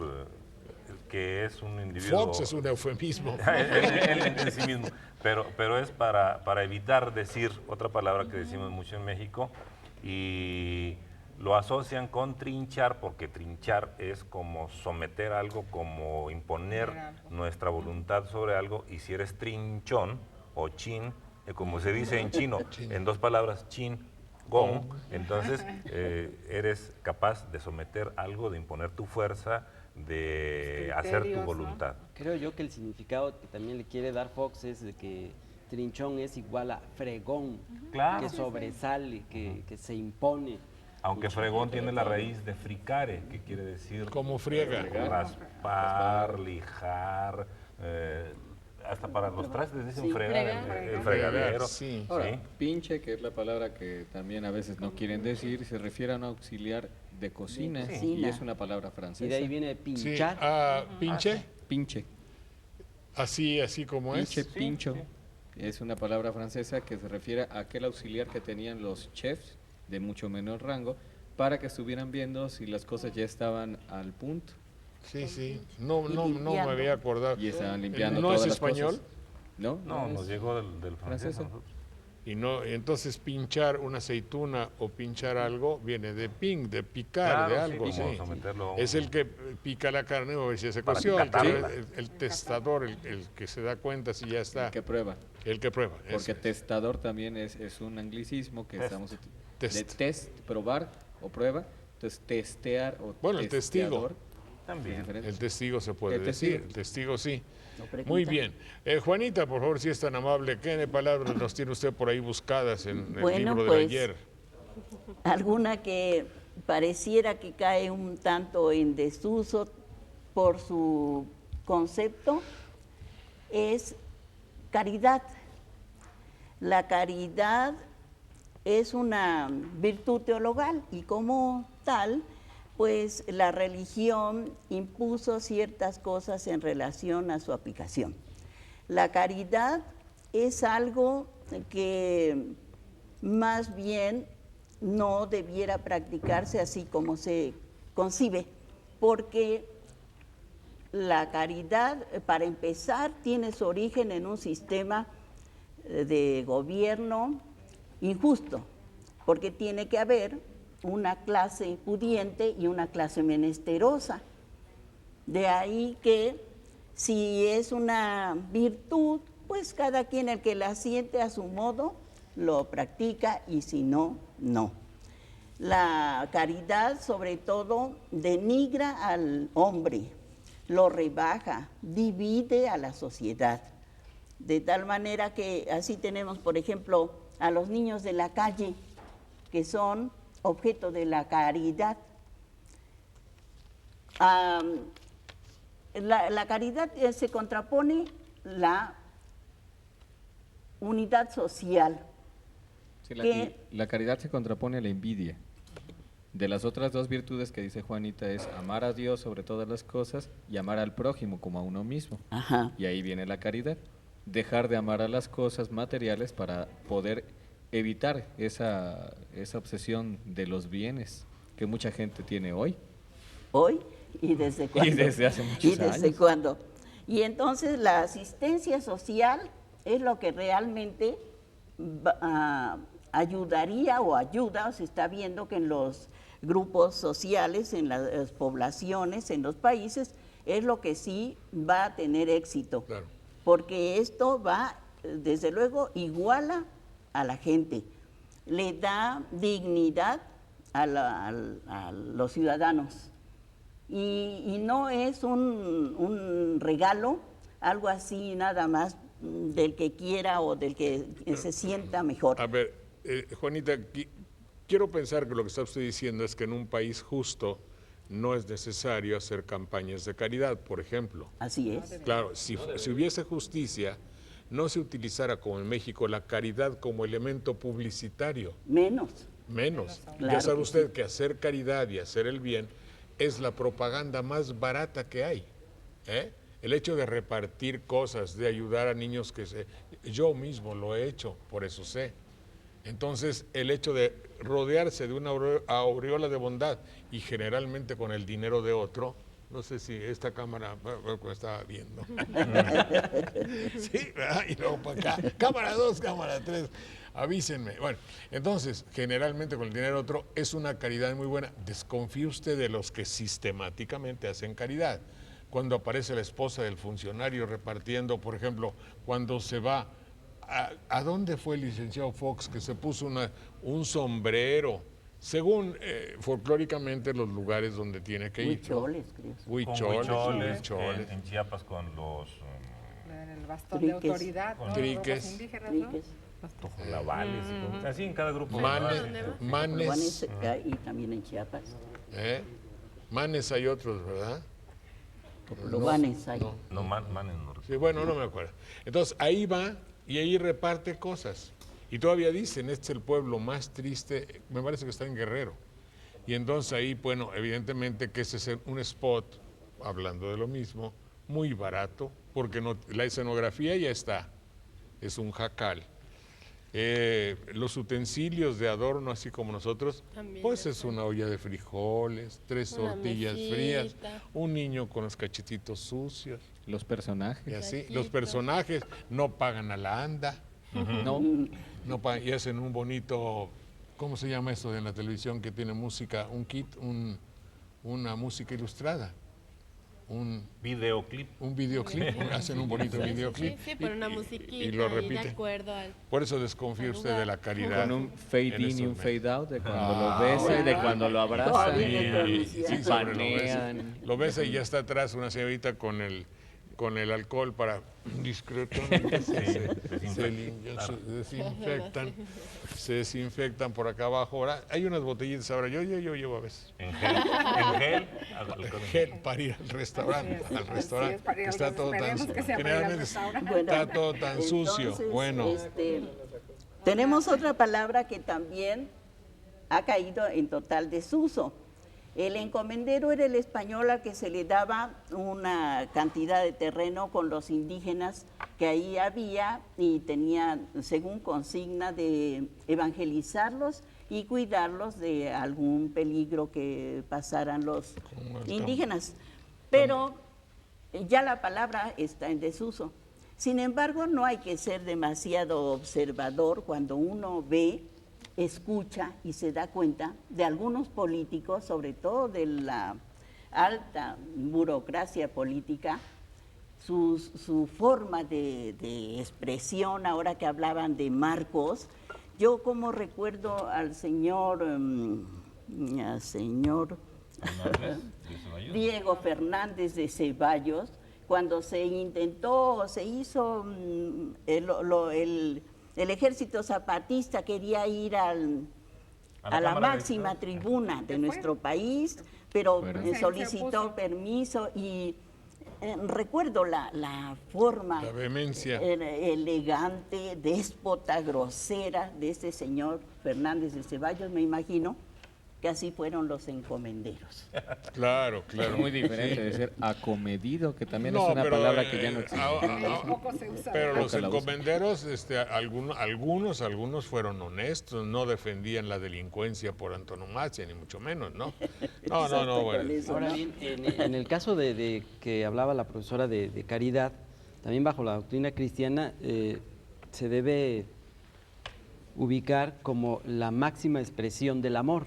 que es un individuo... Fox es un eufemismo. él en sí mismo, pero es para evitar decir otra palabra que decimos mucho en México, y lo asocian con trinchar, porque trinchar es como someter algo, como imponer nuestra voluntad sobre algo, y si eres trinchón o chin, como se dice en chino, en dos palabras, chin, gong, entonces eres capaz de someter algo, de imponer tu fuerza, de hacer tu voluntad. ¿No? Creo yo que el significado que también le quiere dar Fox es de que trinchón es igual a fregón, Claro. que sobresale, que se impone. Aunque fregón tiene la raíz de fricare, que quiere decir... Como friega. Raspar, lijar, hasta para los trastes dicen Sí, fregar, el fregar. fregadero. Sí. Ahora, ¿sí? pinche, que es la palabra que también a veces no quieren decir, se refiere a un auxiliar de cocina, De y cocina. es una palabra francesa. Y de ahí viene Sí. pinchar. Pinche, Pinche. así como es. Pinche, pincho. Es una palabra francesa que se refiere a aquel auxiliar que tenían los chefs de mucho menor rango para que estuvieran viendo si las cosas ya estaban al punto Sí. No Y me limpiando. había acordado. y estaban limpiando ¿No todas es las español? cosas. No, No, nos es llegó del francés. francesa. a nosotros. Y no, entonces pinchar una aceituna o pinchar algo viene de de picar, Claro, de sí, algo, como sí. someterlo a un- Es el que pica la carne o ver si se Para coció, catarla. el testador, el que se da cuenta si ya está, que prueba. el que prueba. Porque ese. testador también es un anglicismo que Test. estamos de Test. test, probar o prueba. Entonces, testear o Bueno, el testigo. testeador es También. diferente. El testigo se puede El decir, testigo. el testigo sí. No pregunta. Muy bien. Juanita, por favor, si es tan amable, ¿qué palabras nos tiene usted por ahí buscadas en el Bueno, libro de pues, ayer? Alguna que pareciera que cae un tanto en desuso por su concepto es caridad. La caridad es una virtud teologal y como tal, pues la religión impuso ciertas cosas en relación a su aplicación. La caridad es algo que más bien no debiera practicarse así como se concibe, porque la caridad, para empezar, tiene su origen en un sistema de gobierno injusto, porque tiene que haber una clase pudiente y una clase menesterosa. De ahí que si es una virtud, pues cada quien el que la siente a su modo lo practica y si no, no. La caridad sobre todo denigra al hombre, lo rebaja, divide a la sociedad. De tal manera que así tenemos, por ejemplo, a los niños de la calle, que son objeto de la caridad. La caridad se contrapone la unidad social. Sí, la caridad se contrapone a la envidia. De las otras dos virtudes que dice Juanita es amar a Dios sobre todas las cosas y amar al prójimo como a uno mismo. Ajá. Y ahí viene la caridad. Dejar de amar a las cosas materiales para poder evitar esa obsesión de los bienes que mucha gente tiene hoy. Hoy y desde cuándo. Y desde hace muchos años. ¿Y desde cuándo? Y entonces la asistencia social es lo que realmente ayudaría o ayuda, se está viendo que en los grupos sociales, en las poblaciones, en los países, es lo que sí va a tener éxito. Claro. Porque esto va, desde luego, iguala a la gente, le da dignidad a los ciudadanos. Y no es un regalo, algo así nada más del que quiera o del que se sienta mejor. A ver, Juanita, quiero pensar que lo que está usted diciendo es que en un país justo no es necesario hacer campañas de caridad, por ejemplo. Así es. Claro, si hubiese justicia, no se utilizara como en México la caridad como elemento publicitario. Menos. Claro, ya sabe usted que hacer caridad y hacer el bien es la propaganda más barata que hay. El hecho de repartir cosas, de ayudar a niños yo mismo lo he hecho, por eso sé. Entonces, el hecho de rodearse de una aureola de bondad y generalmente con el dinero de otro, no sé si esta cámara me estaba viendo. Sí, ¿verdad? Y luego para acá, cámara 2, cámara 3, avísenme. Bueno, entonces, generalmente con el dinero de otro es una caridad muy buena. Desconfíe usted de los que sistemáticamente hacen caridad. Cuando aparece la esposa del funcionario repartiendo, por ejemplo, cuando se va, ¿a dónde fue el licenciado Fox que se puso un sombrero? Según folclóricamente los lugares donde tiene que ir. Huicholes, creo. Huicholes, en Chiapas con los... el bastón de autoridad, ¿no? Triques. Indígenas, ¿no? Tojolabales, así en cada grupo. Manes. Y también en Chiapas. Manes hay otros, ¿verdad? Manes hay. No, Manes no. Sí, bueno, no me acuerdo. Entonces, ahí va y ahí reparte cosas. Y todavía dicen, este es el pueblo más triste, me parece que está en Guerrero. Y entonces ahí, bueno, evidentemente que ese es un spot, hablando de lo mismo, muy barato, porque la escenografía ya está, es un jacal. Los utensilios de adorno, así como nosotros, también pues es una olla de frijoles, 3 tortillas frías, un niño con los cachetitos sucios. Los personajes. Y así, los personajes no pagan a la anda. No pagan, y hacen un bonito, ¿cómo se llama esto de la televisión que tiene música? Un kit, una música ilustrada. Un videoclip. Hacen un bonito videoclip. Sí, por una musiquita y lo repiten. de acuerdo al... Por eso desconfía usted de la caridad. Con un fade in y un fade out, de cuando lo besa y de cuando lo abraza. Lo besa y ya está atrás una señorita con el alcohol para discretamente se desinfectan por acá abajo. Ahora, hay unas botellitas ahora, yo llevo a veces. ¿En gel? Gel para ir al restaurante. Está todo tan sucio. Generalmente está todo tan sucio. Bueno. Tenemos otra palabra que también ha caído en total desuso. El encomendero era el español al que se le daba una cantidad de terreno con los indígenas que ahí había y tenía, según consigna, de evangelizarlos y cuidarlos de algún peligro que pasaran los indígenas. Pero ya la palabra está en desuso. Sin embargo, no hay que ser demasiado observador cuando uno ve, escucha y se da cuenta de algunos políticos, sobre todo de la alta burocracia política, su forma de expresión. Ahora que hablaban de Marcos, yo como recuerdo al señor Diego Fernández de Ceballos, cuando se hizo el ejército zapatista, quería ir a la máxima tribuna de nuestro país, pero solicitó permiso y recuerdo la forma, la vehemencia elegante, déspota, grosera de este señor Fernández de Ceballos, me imagino que así fueron los encomenderos. Claro, claro. Muy diferente de ser acomedido, que también es una palabra que ya no existe. Poco se usa. Pero los Poca la usa. encomenderos, algunos fueron honestos, no defendían la delincuencia por antonomasia, ni mucho menos, ¿no? No, bueno. Ahora bien, en el caso de que hablaba la profesora de caridad, también bajo la doctrina cristiana se debe ubicar como la máxima expresión del amor.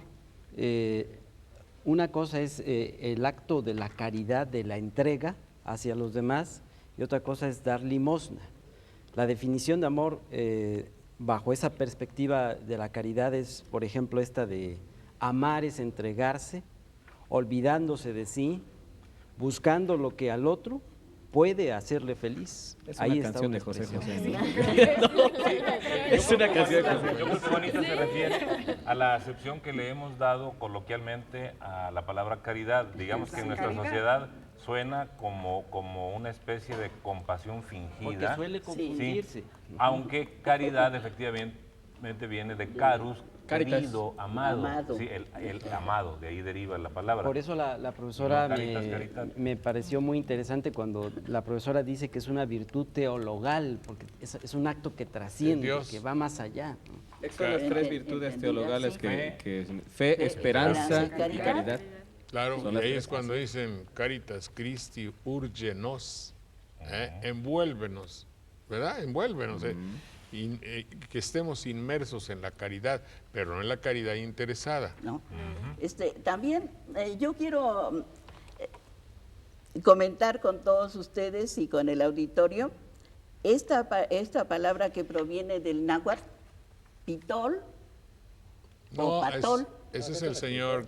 Una cosa es el acto de la caridad, de la entrega hacia los demás, y otra cosa es dar limosna. La definición de amor bajo esa perspectiva de la caridad es, por ejemplo, esta de amar es entregarse, olvidándose de sí, buscando lo que al otro puede hacerle feliz. Es Ahí una está canción una de José expresión. José. Es una canción de José Yo creo que Juanita se refiere a la acepción que le hemos dado coloquialmente a la palabra caridad. Digamos que en nuestra sociedad suena como una especie de compasión fingida. Porque suele confundirse. Sí, aunque caridad efectivamente viene de carus, Caritas. querido, amado. Amado. Sí, el amado, de ahí deriva la palabra. Por eso la profesora No, caritas. me pareció muy interesante cuando la profesora dice que es una virtud teologal, porque es un acto que trasciende, Dios. que va más allá. Son las tres virtudes teologales Sí. que es fe, esperanza y caridad. Claro, Son y las ahí tres es cuando dicen Caritas Christi urge nos, envuélvenos, ¿verdad? Envuélvenos, que estemos inmersos en la caridad, pero no en la caridad interesada. ¿No? También yo quiero comentar con todos ustedes y con el auditorio esta palabra que proviene del náhuatl, pitol o patol. Ese es el señor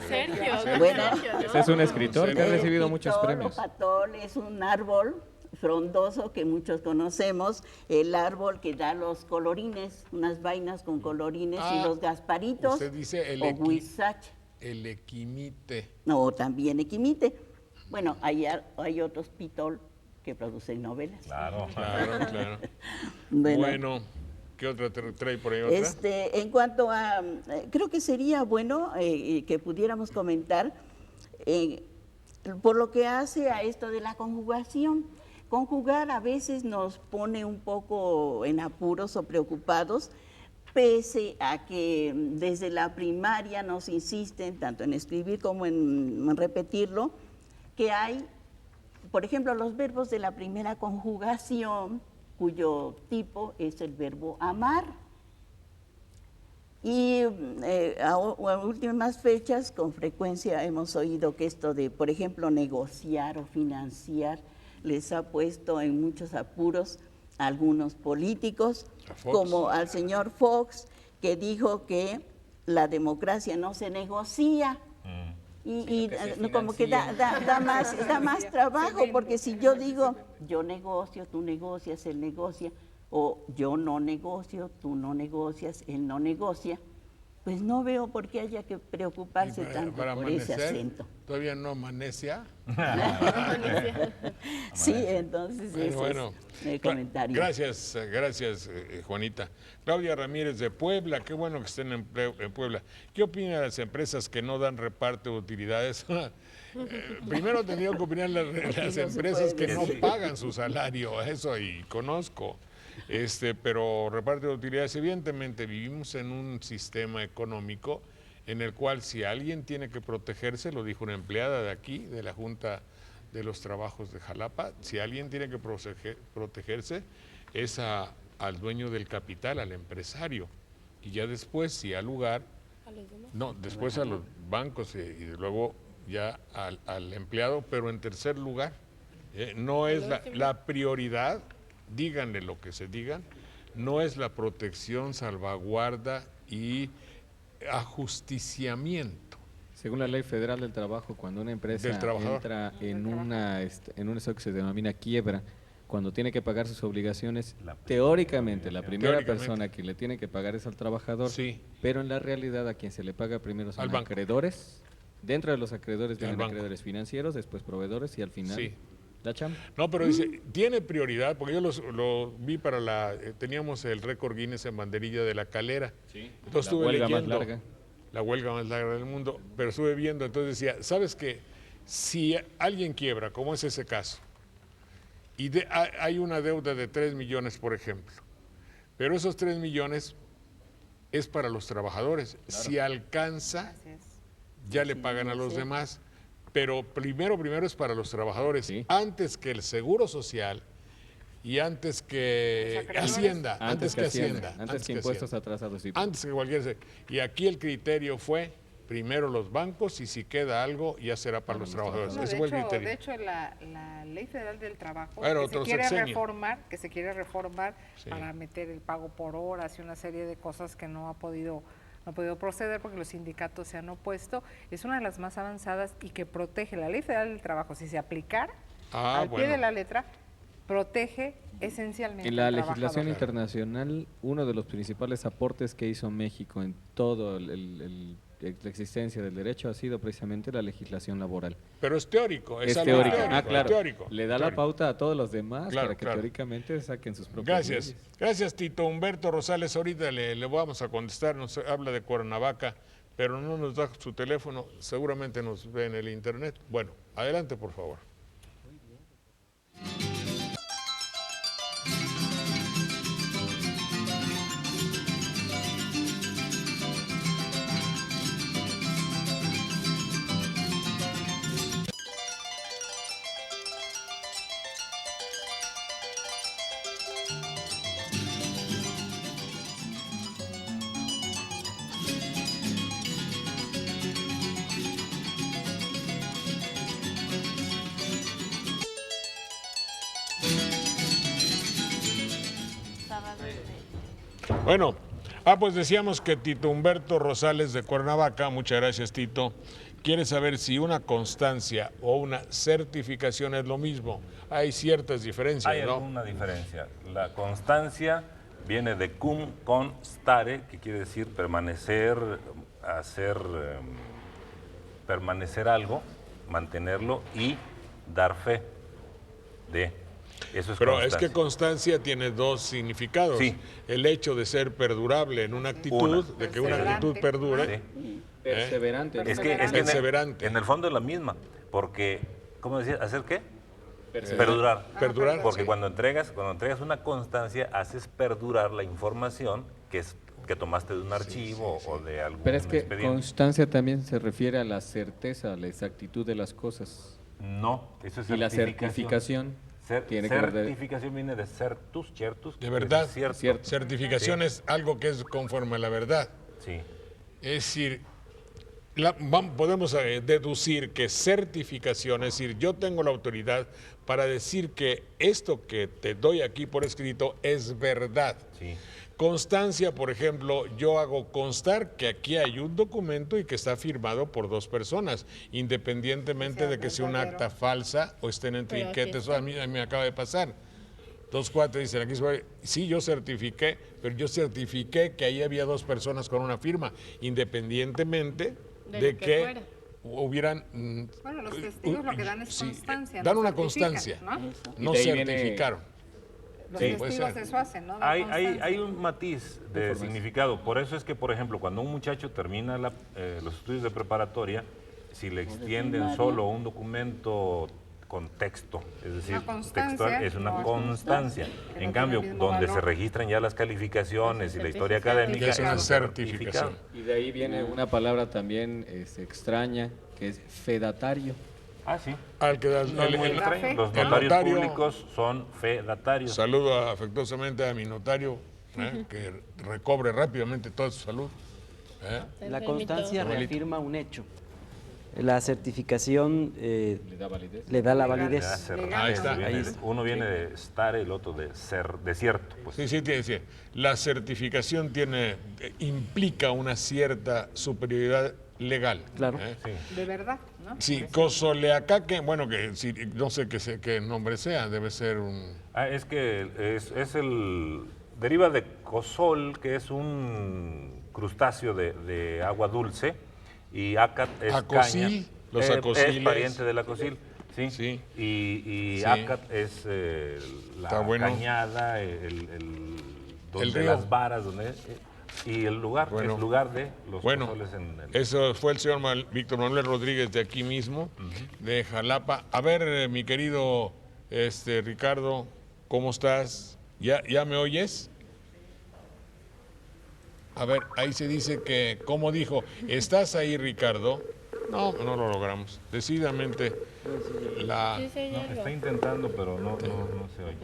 Sergio. Bueno, Ese es un escritor que ha El recibido muchos pitol premios. o patol es un árbol frondoso que muchos conocemos, el árbol que da los colorines, unas vainas con colorines y los gasparitos usted dice o huizache. el equimite. No, también equimite. Bueno, hay otros pitol que producen novelas. Claro. Claro. Bueno, ¿qué otra trae por ahí otra? En cuanto a, creo que sería bueno que pudiéramos comentar por lo que hace a esto de la conjugación. Conjugar a veces nos pone un poco en apuros o preocupados, pese a que desde la primaria nos insisten tanto en escribir como en repetirlo, que hay, por ejemplo, los verbos de la primera conjugación, cuyo tipo es el verbo amar. Y a últimas fechas, con frecuencia hemos oído que esto de, por ejemplo, negociar o financiar, les ha puesto en muchos apuros a algunos políticos, como al señor Fox, que dijo que la democracia no se negocia. Y como que da más trabajo, porque si yo digo, yo negocio, tú negocias, él negocia, o yo no negocio, tú no negocias, él no negocia, pues no veo por qué haya que preocuparse tanto por ese acento. ¿Todavía no amanecia? Sí, entonces Bueno, es el comentario. Gracias, Juanita. Claudia Ramírez de Puebla, qué bueno que estén en Puebla. ¿Qué opina de las empresas que no dan reparto de utilidades? Primero tendrían que opinar las empresas que no pagan su salario, eso y conozco. Pero reparto de utilidades, evidentemente vivimos en un sistema económico en el cual si alguien tiene que protegerse, lo dijo una empleada de aquí, de la Junta de los trabajos de Jalapa. Si alguien tiene que protegerse, es al dueño del capital, al empresario. Y ya después, si al lugar, no, después a los bancos y luego ya al empleado, pero en tercer lugar. No es la prioridad, díganle lo que se digan, no es la protección, salvaguarda y ajusticiamiento. Según la Ley Federal del Trabajo, cuando una empresa entra en eso que se denomina quiebra, cuando tiene que pagar sus obligaciones, teóricamente la primera persona que le tiene que pagar es al trabajador, sí, pero en la realidad a quien se le paga primero son acreedores. Dentro de los acreedores vienen acreedores financieros, después proveedores y al final la chamba. No, pero dice, tiene prioridad, porque yo lo vi teníamos el récord Guinness en banderilla de La Calera. Sí. Entonces la estuve huelga leyendo, más larga. la huelga más larga del mundo, pero estuve viendo, entonces decía, ¿sabes qué? Si alguien quiebra, como es ese caso, y hay una deuda de 3 millones, por ejemplo, pero esos 3 millones es para los trabajadores. Claro. Si alcanza, ya le pagan a los demás, pero primero es para los trabajadores, antes que el Seguro Social y antes que Hacienda, antes que impuestos atrasados. Antes que cualquier... Y aquí el criterio fue primero los bancos y si queda algo ya será para los trabajadores. No, Ese fue el criterio. De hecho, la Ley Federal del Trabajo que se quiere reformar para meter el pago por horas y una serie de cosas que no ha podido proceder porque los sindicatos se han opuesto, es una de las más avanzadas y que protege la Ley Federal del Trabajo. Si se aplicara al pie de la letra, protege esencialmente en la legislación internacional, uno de los principales aportes que hizo México en todo la existencia del derecho ha sido precisamente la legislación laboral. Pero es teórico, es teórico. Claro. Teórico. Le da la pauta a todos los demás para que teóricamente saquen sus propias leyes. Gracias, Tito. Humberto Rosales, ahorita le vamos a contestar, nos habla de Cuernavaca, pero no nos da su teléfono, seguramente nos ve en el internet. Bueno, adelante, por favor. Bueno, pues decíamos que Tito Humberto Rosales de Cuernavaca, muchas gracias Tito, quiere saber si una constancia o una certificación es lo mismo. Hay ciertas diferencias, ¿no? Hay alguna diferencia. La constancia viene de cum constare, que quiere decir permanecer, permanecer algo, mantenerlo y dar fe de. Eso es Pero constancia. es que constancia tiene dos significados. Sí. El hecho de ser perdurable en una actitud, de que una actitud perdure. Sí. Perseverante. Es que en el fondo es la misma, porque, ¿cómo decía? ¿Hacer qué? Perdurar. Perdurar. Porque cuando entregas una constancia, haces perdurar la información que tomaste de un archivo o de algún Pero es que expediente. Constancia también se refiere a la certeza, a la exactitud de las cosas. No, eso es certificación. Y la certificación certificación viene de certus, de verdad. Cierto. Certificación es algo que es conforme a la verdad. Sí. Es decir, podemos deducir que certificación, es decir, yo tengo la autoridad para decir que esto que te doy aquí por escrito es verdad. Sí. Constancia, por ejemplo, yo hago constar que aquí hay un documento y que está firmado por dos personas, independientemente de que sea un acta falsa o estén en trinquetes. A mí me acaba de pasar. Dos cuates dicen aquí, sí, yo certifiqué, pero yo certifiqué que ahí había dos personas con una firma, independientemente de que hubieran... Bueno, los testigos lo que dan es constancia. Dan una constancia, no certificaron. Los testigos eso hacen, ¿no? Hay un matiz de significado. Por eso es que, por ejemplo, cuando un muchacho termina los estudios de preparatoria, si le extienden solo un documento con texto, es decir, textual, es una constancia. En cambio, donde se registran ya las calificaciones y la historia académica, es una certificación. Y de ahí viene una palabra también extraña, que es fedatario. Ah, sí. Al que da No es muy extraño. Los el notarios notario. públicos son fedatarios. Saludo afectuosamente a mi notario, que recobre rápidamente toda su salud. La constancia reafirma un hecho. La certificación ¿Le da validez? le da la Ya validez. se- Ahí está. Uno viene de estar, el otro de ser desierto. Pues. Sí, sí, tiene, sí. La certificación implica una cierta superioridad legal. Claro. Sí. De verdad, ¿no? Sí, Cozoleacaque, bueno, que sí, no sé qué nombre sea, debe ser un... Ah, es que es el... Deriva de cozol, que es un crustáceo de agua dulce, y ácat es Acosil, caña. los Es acosiles. pariente del acosil, sí. Sí. Y Sí. ácat es Está la bueno. cañada, donde El río. las varas, donde... y el lugar, Bueno. es lugar de los Bueno, cozoles en el... eso fue el señor Víctor Manuel Rodríguez de aquí mismo, de Jalapa. A ver, mi querido Ricardo, ¿cómo estás? ¿Ya me oyes? A ver, ahí se dice que, ¿cómo dijo? ¿Estás ahí, Ricardo? No, no lo logramos. Decididamente, Sí, sí, hay algo. Está intentando, pero no se oye.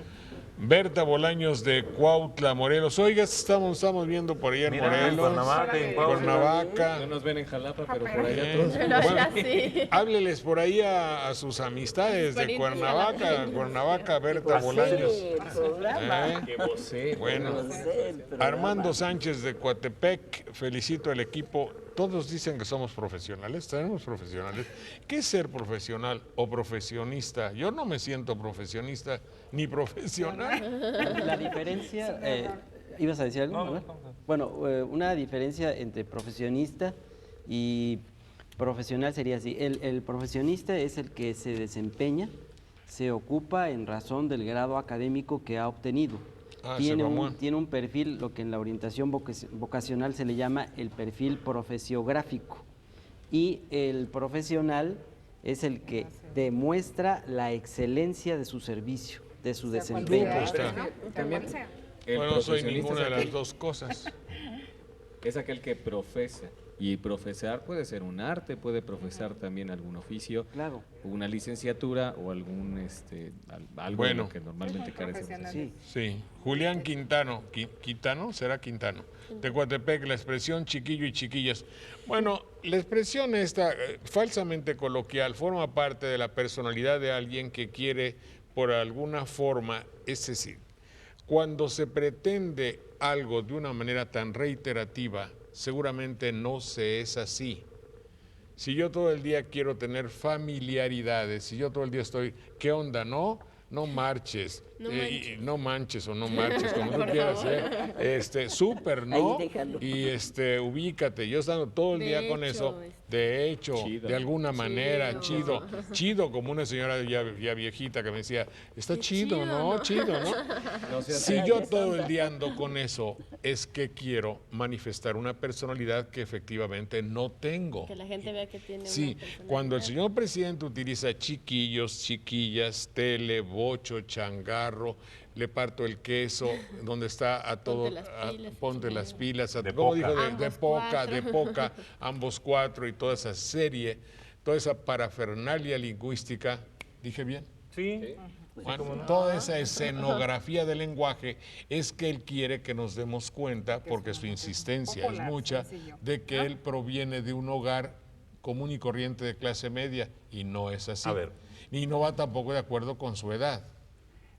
Berta Bolaños de Cuautla, Morelos. Oiga, estamos viendo por allá en Mira, Morelos, en Cuernavaca, en Cuautla. Cuernavaca. No nos ven en Jalapa, pero por allá Eh, todos. Pero bueno, ya sí. hábleles por ahí a sus amistades de parientes Cuernavaca, Cuernavaca, Berta Bolaños. el programa. ¿Eh? Que vocé. Bueno, Vocé el programa. Armando Sánchez de Coatepec, felicito al equipo. Todos dicen que somos profesionales, tenemos profesionales. ¿Qué es ser profesional o profesionista? Yo no me siento profesionista ni profesional. La diferencia, ¿ibas a decir algo? No, A ver. no. Bueno, una diferencia entre profesionista y profesional sería así. El profesionista es el que se desempeña, se ocupa en razón del grado académico que ha obtenido. Ah, Tiene ese mamón. un perfil, lo que en la orientación vocacional se le llama el perfil profesiográfico. Y el profesional es el que demuestra la excelencia de su servicio, de su desempeño. Ahí está. También el Bueno, no soy profesionista ninguna de es las aquel- dos cosas. Es aquel que profesa. Y profesar puede ser un arte, puede profesar también algún oficio, Claro. una licenciatura o algún algo Bueno. de lo que normalmente carecemos. Profesionales. Sí. Sí, Julián Quintano, ¿Quintano? ¿Será Quintano? De Coatepec, la expresión chiquillo y chiquillas. Bueno, la expresión esta, falsamente coloquial, forma parte de la personalidad de alguien que quiere, por alguna forma, es decir, cuando se pretende algo de una manera tan reiterativa, seguramente no se es así. Si yo todo el día quiero tener familiaridades, si yo todo el día estoy, ¿qué onda? No, no marches, No no manches o no marches, como tú Por quieras, favor. súper, ¿no? Ahí déjalo. Y ubícate, yo estando todo el De día con hecho, eso, de hecho, Chido. de alguna manera, chido, como una señora ya viejita que me decía, está Qué chido, chido, ¿no? ¿no? Chido, ¿no? No seas Si así. yo todo el día ando con eso, es que quiero manifestar una personalidad que efectivamente no tengo. Que la gente vea que tiene Sí, una personalidad. cuando el señor presidente utiliza chiquillos, chiquillas, tele, bocho, changarro, le parto el queso, donde está a todo, Ponte las pilas, ponte las pilas, De ¿cómo poca. dijo? De Ambos poca, de cuatro. poca, ambos cuatro y toda esa serie, toda esa parafernalia lingüística, ¿dije bien? Sí. Bueno, toda esa escenografía del lenguaje es que él quiere que nos demos cuenta, porque su insistencia es popular, mucha, sencillo, de que él proviene de un hogar común y corriente de clase media, y no es así. A ver. Y no va tampoco de acuerdo con su edad.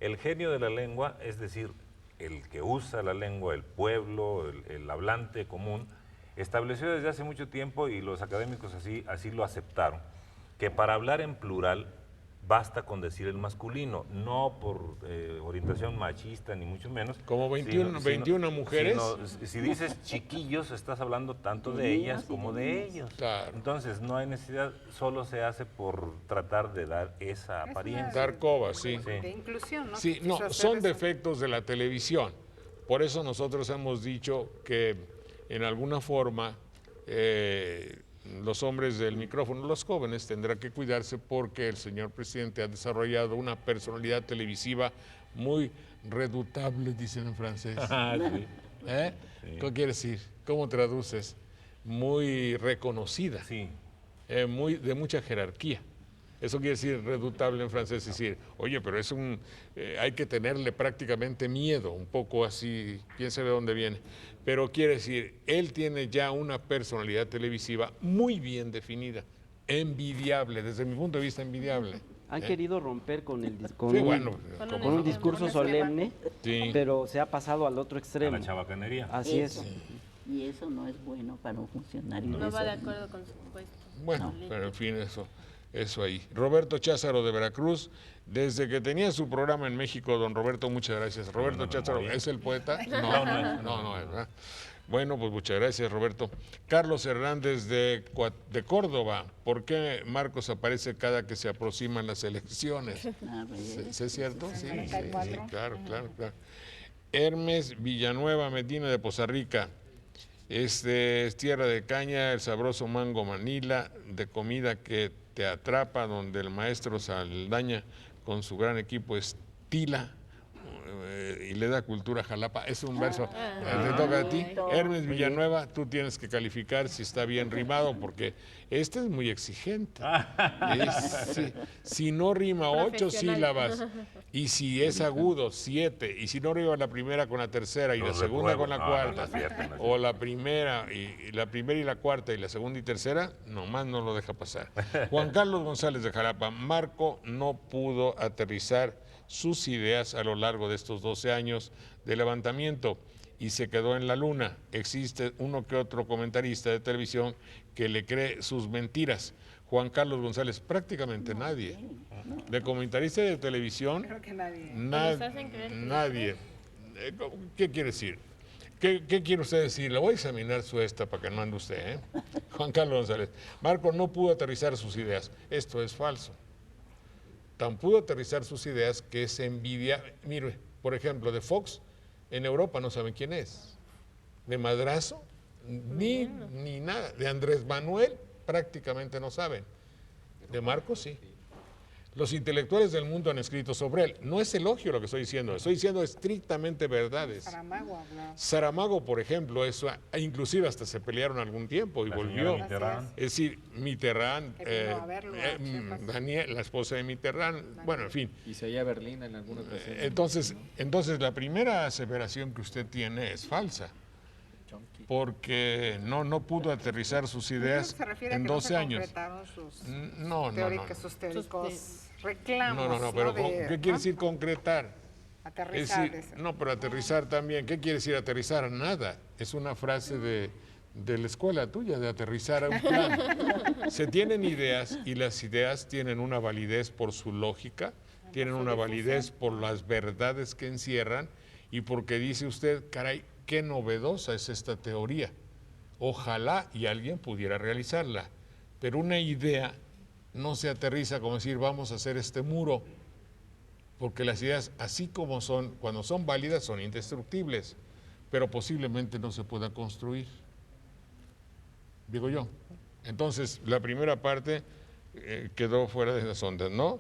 El genio de la lengua, es decir, el que usa la lengua, el pueblo, el hablante común, estableció desde hace mucho tiempo, y los académicos así lo aceptaron, que para hablar en plural basta con decir el masculino, no por orientación machista ni mucho menos. Como 21 mujeres. Si dices chiquillos, estás hablando tanto de ellas como de ellos. Claro. Entonces, no hay necesidad, solo se hace por tratar de dar esa apariencia. Dar coba, sí. De inclusión, ¿no? Sí, Quiso no, hacer son eso. defectos de la televisión. Por eso nosotros hemos dicho que en alguna forma los hombres del micrófono, los jóvenes, tendrán que cuidarse porque el señor presidente ha desarrollado una personalidad televisiva muy redutable, dicen en francés. Sí. ¿Eh? ¿Qué quiere decir? ¿Cómo traduces? Muy reconocida, Sí. de mucha jerarquía. Eso quiere decir redutable en francés, es decir, oye, pero es hay que tenerle prácticamente miedo, un poco así, quién sabe de dónde viene. Pero quiere decir, él tiene ya una personalidad televisiva muy bien definida, envidiable, desde mi punto de vista envidiable. Han querido romper con un discurso solemne, sí, pero se ha pasado al otro A extremo. la chabacanería. Así Eso. es. Y eso no es bueno para un funcionario. No va de Eso. acuerdo con su puesto. bueno, pero en fin, eso ahí. Roberto Cházaro de Veracruz, desde que tenía su programa en México, don Roberto, muchas gracias. Roberto Cházaro, ¿es el poeta? No es, ¿verdad? Bueno, pues muchas gracias, Roberto. Carlos Hernández de Córdoba, ¿por qué Marcos aparece cada que se aproximan las elecciones? ¿Es cierto? Sí, claro. Hermes Villanueva Medina de Poza Rica. Es tierra de caña, el sabroso mango Manila, de comida que te atrapa, donde el maestro Saldaña con su gran equipo estila y le da cultura a Jalapa. Es un verso. Te toca a ti. Hermes Villanueva, tú tienes que calificar si está bien rimado, porque este es muy exigente. Si no rima 8 sílabas, y si es agudo 7, y si no rima la primera con la tercera y la segunda con la cuarta, o la primera y la cuarta y la segunda y tercera, nomás no lo deja pasar. Juan Carlos González de Jalapa, Marco no pudo aterrizar sus ideas a lo largo de estos 12 años de levantamiento y se quedó en la luna. Existe uno que otro comentarista de televisión que le cree sus mentiras. Juan Carlos González, prácticamente nadie. De comentarista de televisión, Creo que nadie. nadie. ¿Qué quiere decir? ¿Qué quiere usted decir? Le voy a examinar su para que no ande usted, ¿eh? Juan Carlos González. Marco no pudo aterrizar sus ideas. Esto es falso. Tan pudo aterrizar sus ideas que se envidia. Mire, por ejemplo, de Fox, en Europa no saben quién es. De Madrazo, ni nada. De Andrés Manuel, prácticamente no saben. De Marcos, sí. Los intelectuales del mundo han escrito sobre él. No es elogio lo que estoy diciendo estrictamente verdades. Saramago habló. Saramago, por ejemplo, inclusive hasta se pelearon algún tiempo y volvió. Mitterrand. Es decir, Mitterrand, Que vino a verlo a Chiapas. Daniel, la esposa de Mitterrand, bueno, en fin. Y se oía Berlín en alguna ocasión. Entonces la primera aseveración que usted tiene es falsa, porque no pudo aterrizar sus ideas Se refiere en a que 12 no se años. concretaron sus No. sus teóricos reclamos. No, pero De, ¿qué quiere decir concretar? Aterrizar. Es decir, no, pero aterrizar también. ¿Qué quiere decir aterrizar? Nada. Es una frase de la escuela tuya, de aterrizar a un plan. Se tienen ideas y las ideas tienen una validez por su lógica, tienen una validez por las verdades que encierran y porque dice usted, caray, qué novedosa es esta teoría. Ojalá y alguien pudiera realizarla. Pero una idea no se aterriza como decir, vamos a hacer este muro. Porque las ideas, así como son, cuando son válidas, son indestructibles, pero posiblemente no se puedan construir. Digo yo. Entonces, la primera parte quedó fuera de las ondas, ¿no?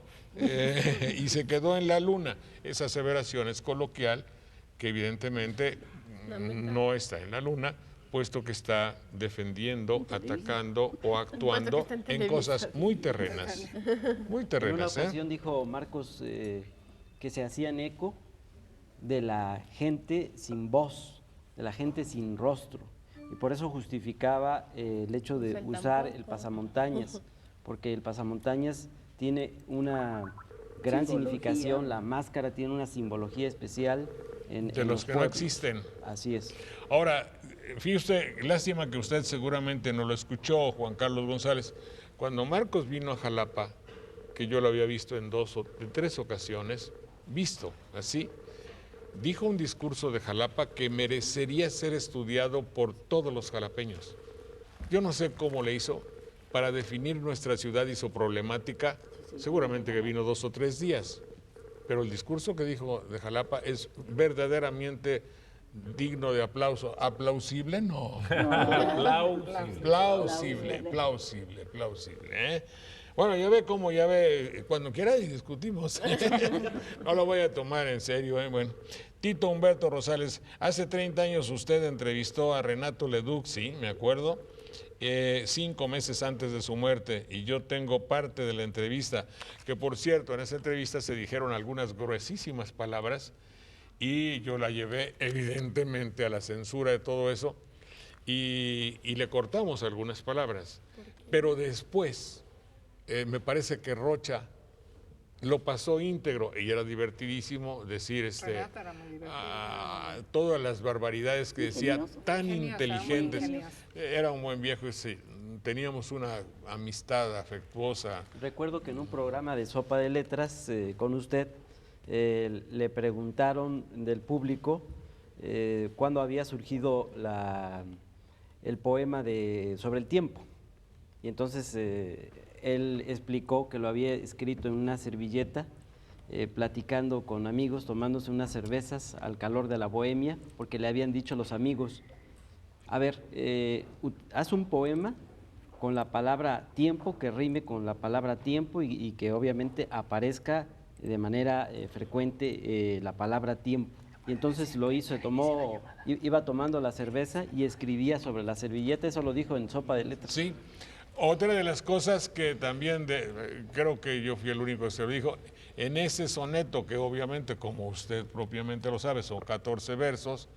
Y se quedó en la luna. Esa aseveración es coloquial, que evidentemente no está en la luna, puesto que está defendiendo, atacando o actuando en cosas muy terrenas. Muy En terrenas, una ocasión dijo Marcos que se hacían eco de la gente sin voz, de la gente sin rostro. Y por eso justificaba el hecho de usar el pasamontañas, porque el pasamontañas tiene una gran significación, la máscara tiene una simbología especial de los que no existen. Así es. Ahora, fíjese, lástima que usted seguramente no lo escuchó, Juan Carlos González. Cuando Marcos vino a Jalapa, que yo lo había visto en 3 ocasiones, visto así, dijo un discurso de Jalapa que merecería ser estudiado por todos los jalapeños. Yo no sé cómo le hizo para definir nuestra ciudad y su problemática, seguramente que vino 2 o 3 días, pero el discurso que dijo de Jalapa es verdaderamente digno de aplauso. ¿Aplausible? No. Plausible. ¿Eh? Bueno, ya ve, cuando quiera discutimos. No lo voy a tomar en serio. Bueno, Tito Humberto Rosales, hace 30 años usted entrevistó a Renato Leduc, sí, me acuerdo, 5 meses antes de su muerte, y yo tengo parte de la entrevista, que por cierto, en esa entrevista se dijeron algunas gruesísimas palabras, y yo la llevé evidentemente a la censura de todo eso, y le cortamos algunas palabras. Pero después, me parece que Rocha lo pasó íntegro y era divertidísimo decir todas las barbaridades que decía, tan inteligentes. Era un buen viejo, teníamos una amistad afectuosa. Recuerdo que en un programa de Sopa de Letras con usted le preguntaron del público cuándo había surgido el poema sobre el tiempo. Y entonces él explicó que lo había escrito en una servilleta, platicando con amigos, tomándose unas cervezas al calor de la bohemia, porque le habían dicho los amigos, a ver, haz un poema con la palabra tiempo, que rime con la palabra tiempo y que obviamente aparezca de manera frecuente la palabra tiempo. Y entonces lo hizo, iba tomando la cerveza y escribía sobre la servilleta, eso lo dijo en Sopa de Letras. Sí. Otra de las cosas que también, creo que yo fui el único que se lo dijo, en ese soneto, que obviamente, como usted propiamente lo sabe, son 14 versos,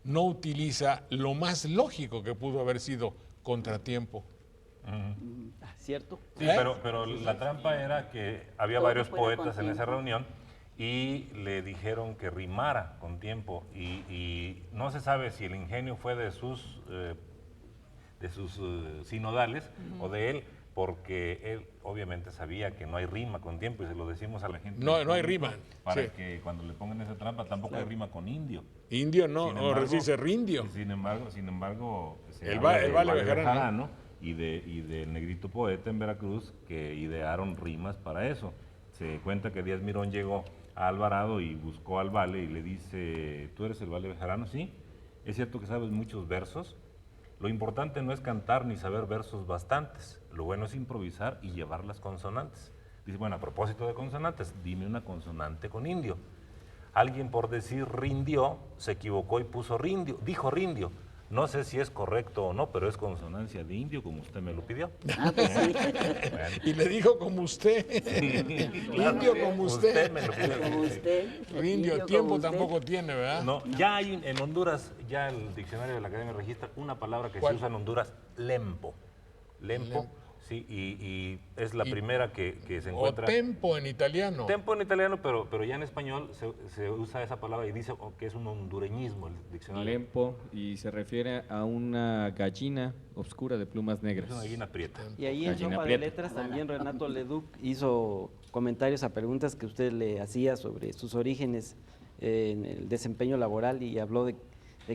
no utiliza lo más lógico que pudo haber sido contratiempo. ¿Cierto? Sí, pero la trampa era que había varios poetas en esa reunión y le dijeron que rimara con tiempo y no se sabe si el ingenio fue de sus sinodales o de él, porque él obviamente sabía que no hay rima con tiempo y se lo decimos a la gente. No hay rima. Para que cuando le pongan esa trampa tampoco hay rima con indio. Indio no, ahora dice rindio. Sin embargo el Vale Bejarano y del negrito poeta en Veracruz que idearon rimas para eso. Se cuenta que Díaz Mirón llegó a Alvarado y buscó al Vale y le dice, ¿tú eres el Vale Bejarano? Sí. ¿Es cierto que sabes muchos versos? Lo importante no es cantar ni saber versos bastantes, lo bueno es improvisar y llevar las consonantes. Dice, bueno, a propósito de consonantes, dime una consonante con indio. Alguien por decir rindió, se equivocó y puso rindio, dijo rindio. No sé si es correcto o no, pero es consonancia de indio, como usted me lo pidió. Pues sí. Bueno. Y le dijo como usted. Sí, claro, indio como usted. Me lo pidió. Como usted. Indio, tiempo tampoco tiene, ¿verdad? No, ya hay en Honduras, ya el diccionario de la Academia registra una palabra que se usa en Honduras, lempo. Lempo. Sí, y es la primera que se encuentra. O tempo en italiano. Tempo en italiano, pero ya en español se usa esa palabra y dice que es un hondureñismo el diccionario. Lempo, y se refiere a una gallina oscura de plumas negras. Es una gallina prieta. Y ahí en Sopa de Letras también Renato Leduc hizo comentarios a preguntas que usted le hacía sobre sus orígenes en el desempeño laboral y habló de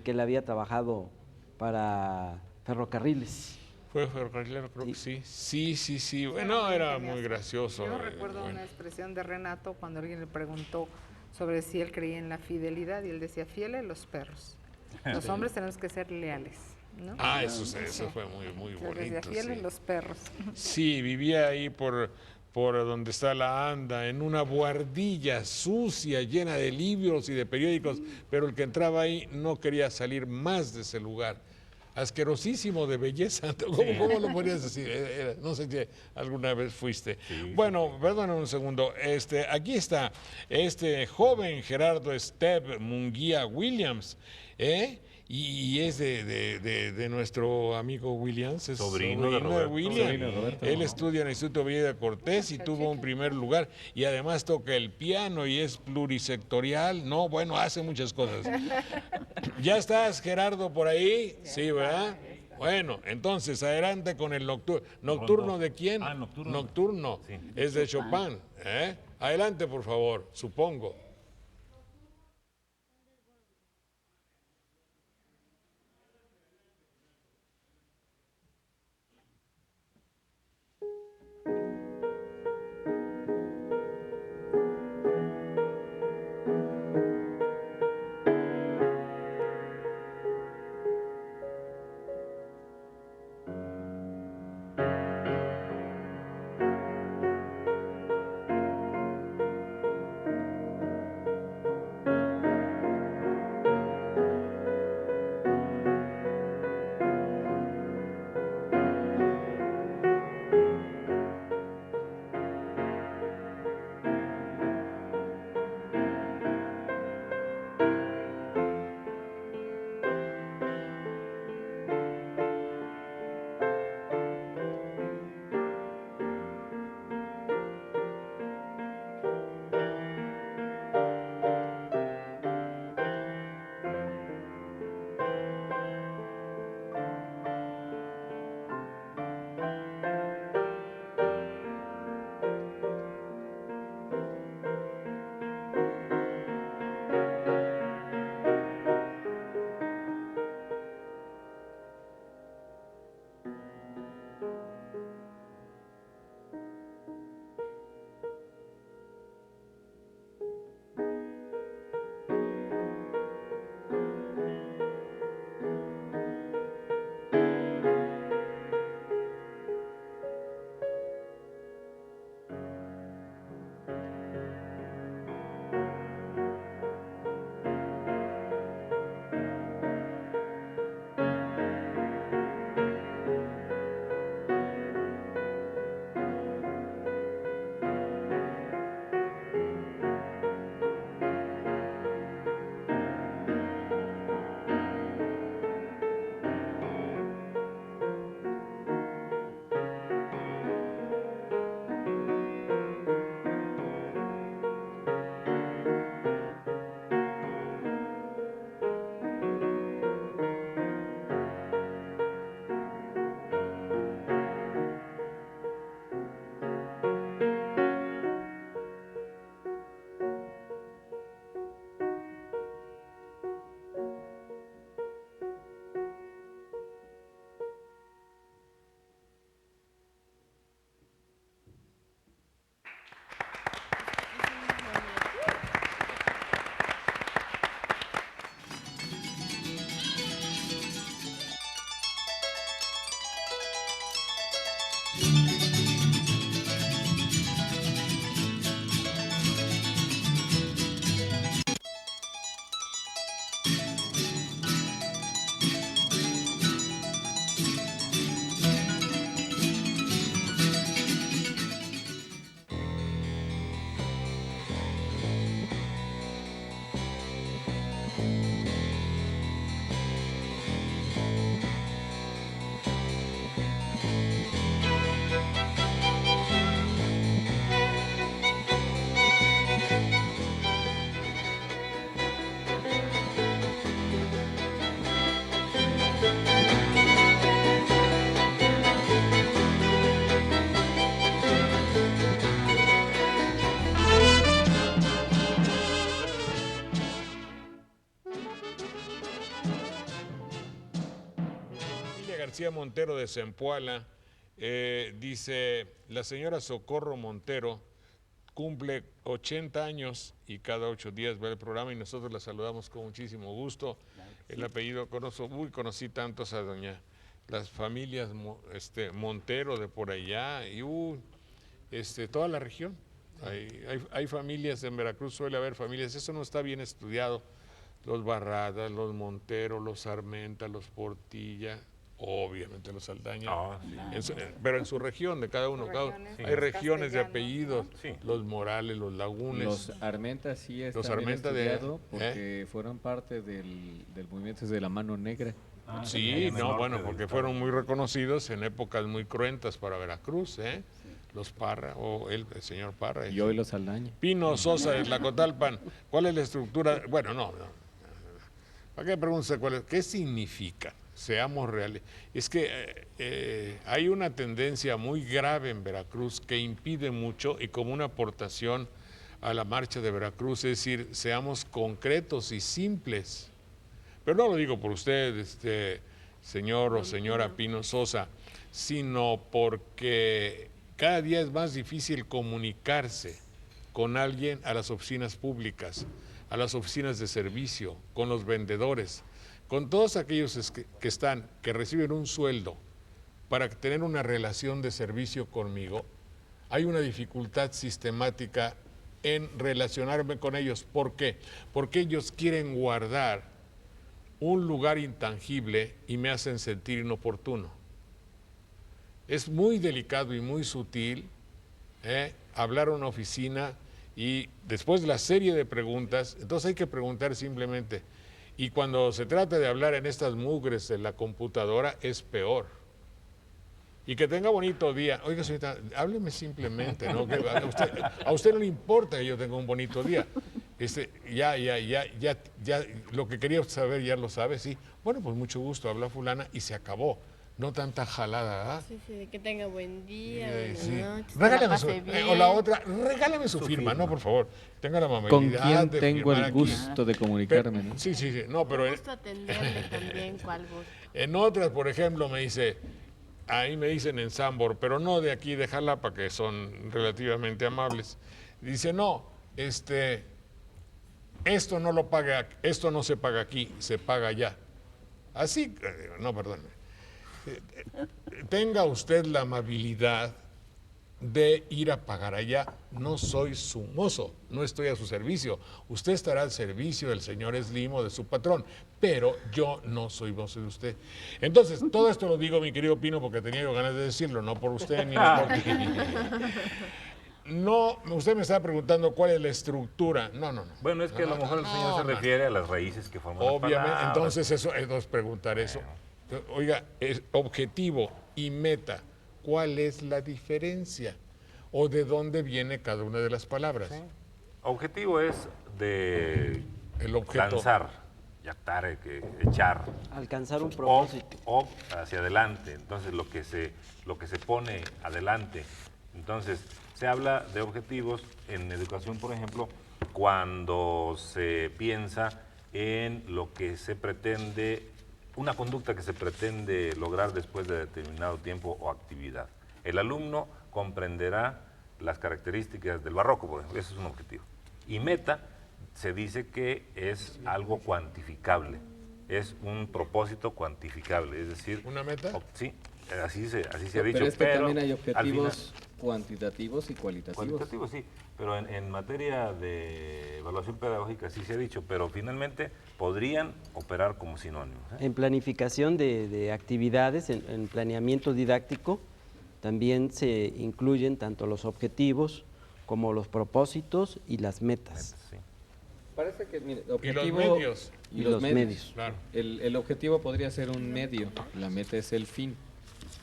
que él había trabajado para ferrocarriles. Fue ferrocarrilero, creo que sí. Sí. Bueno, era muy gracioso. Yo recuerdo una expresión de Renato cuando alguien le preguntó sobre si él creía en la fidelidad y él decía, fieles los perros. Los hombres tenemos que ser leales, ¿no? Eso fue muy bonito. Decía, fieles los perros. Sí, vivía ahí por donde está la Anda, en una buhardilla sucia, llena de libros y de periódicos, pero el que entraba ahí no quería salir más de ese lugar. Asquerosísimo de belleza. ¿Cómo lo podrías decir? No sé si alguna vez fuiste. Sí, bueno, perdóname un segundo. Aquí está este joven Gerardo Esteve Munguía Williams, y es de nuestro amigo Williams, es sobrino de Williams. Él estudia en el Instituto Vida Cortés y tuvo un primer lugar, y además toca el piano y es plurisectorial. No, bueno, hace muchas cosas. ¿Ya estás, Gerardo, por ahí? Sí, ¿verdad? Bueno, entonces adelante con el nocturno. ¿Nocturno de quién? Nocturno. Sí. Es de Chopin. Adelante, por favor, supongo. García Montero de Zempoala dice, la señora Socorro Montero cumple 80 años y cada 8 días ve el programa y nosotros la saludamos con muchísimo gusto. El apellido conocí tantos a doña, las familias Montero de por allá y toda la región. Hay familias en Veracruz, suele haber familias, eso no está bien estudiado. Los Barradas, los Montero, los Armenta, los Portilla, obviamente los Saldaña, pero en su región de cada uno. Hay regiones de apellidos, ¿no? Los Morales, los Lagunes. Los Armenta sí están bien estudiados porque fueron parte del movimiento de la Mano Negra. Sí, porque fueron muy reconocidos en épocas muy cruentas para Veracruz, los Parra, o el señor Parra. Y hoy los Saldaña. Pino Sosa de Tlacotalpan, ¿cuál es la estructura? Bueno, ¿para qué pregunta cuál es? ¿Qué significa? Seamos reales. Es que hay una tendencia muy grave en Veracruz que impide mucho y como una aportación a la marcha de Veracruz, es decir, seamos concretos y simples. Pero no lo digo por usted, señor o señora Pino Sosa, sino porque cada día es más difícil comunicarse con alguien a las oficinas públicas, a las oficinas de servicio, con los vendedores, con todos aquellos que reciben un sueldo para tener una relación de servicio conmigo. Hay una dificultad sistemática en relacionarme con ellos. ¿Por qué? Porque ellos quieren guardar un lugar intangible y me hacen sentir inoportuno. Es muy delicado y muy sutil hablar a una oficina y después de la serie de preguntas, entonces hay que preguntar simplemente. Y cuando se trata de hablar en estas mugres de la computadora, es peor. Y que tenga bonito día. Oiga, señorita, hábleme simplemente, ¿no? A usted no le importa que yo tenga un bonito día. Ya, lo que quería saber ya lo sabe, sí. Bueno, pues mucho gusto, habla fulana y se acabó. No tanta jalada, ¿verdad? Sí, que tenga buen día, Regálame o la otra, regálame su firma, no, por favor. Tenga la amabilidad. ¿Con quién tengo el gusto de comunicarme? Pero, sí, no, pero... Me gusta atenderle también, ¿cuál gusto? En otras, por ejemplo, me dice, ahí me dicen en Sambor, pero no de aquí de Jalapa, que son relativamente amables. Dice, no, esto no lo paga, esto no se paga aquí, se paga allá. Así, no, perdóneme. Tenga usted la amabilidad de ir a pagar allá. No soy su mozo, no estoy a su servicio. Usted estará al servicio del señor Slim o de su patrón, pero yo no soy mozo de usted. Entonces, todo esto lo digo, mi querido Pino, porque tenía yo ganas de decirlo, no por usted ni por mí. No, usted me estaba preguntando cuál es la estructura. No. Bueno, es que a lo mejor el señor se refiere a las raíces que forman las palabras. Obviamente, entonces eso es preguntar eso. Oiga, objetivo y meta, ¿cuál es la diferencia? ¿O de dónde viene cada una de las palabras? Sí. Objetivo es de lanzar, yactar, echar. Alcanzar un propósito. O hacia adelante, entonces lo que se pone adelante. Entonces, se habla de objetivos en educación, por ejemplo, cuando se piensa en lo que se pretende, una conducta que se pretende lograr después de determinado tiempo o actividad. El alumno comprenderá las características del barroco, por ejemplo, eso es un objetivo. Y meta se dice que es algo cuantificable, es un propósito cuantificable, es decir... ¿Una meta? Sí, así se ha dicho. Pero es que también hay objetivos cuantitativos y cualitativos. Cuantitativos, sí, pero en materia de evaluación pedagógica sí se ha dicho, pero finalmente podrían operar como sinónimos. En planificación de actividades, en planeamiento didáctico, también se incluyen tanto los objetivos como los propósitos y las metas. Sí. Parece que, mire, objetivo, y los medios. Y los medios. Claro. El objetivo podría ser un medio, la meta es el fin.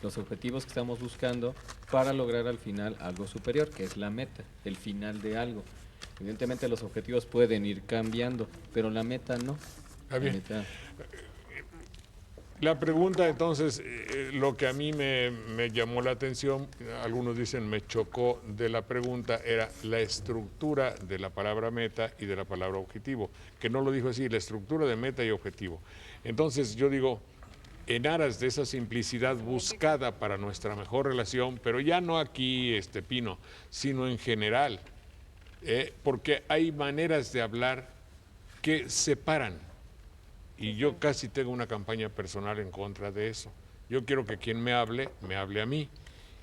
Los objetivos que estamos buscando para lograr al final algo superior, que es la meta, el final de algo. Evidentemente los objetivos pueden ir cambiando, pero la meta no. Está bien. La pregunta entonces, lo que a mí me llamó la atención, algunos dicen me chocó de la pregunta, era la estructura de la palabra meta y de la palabra objetivo, que no lo dijo así, la estructura de meta y objetivo. Entonces yo digo, en aras de esa simplicidad buscada para nuestra mejor relación, pero ya no aquí, Pino, sino en general, porque hay maneras de hablar que separan. Y yo casi tengo una campaña personal en contra de eso. Yo quiero que quien me hable a mí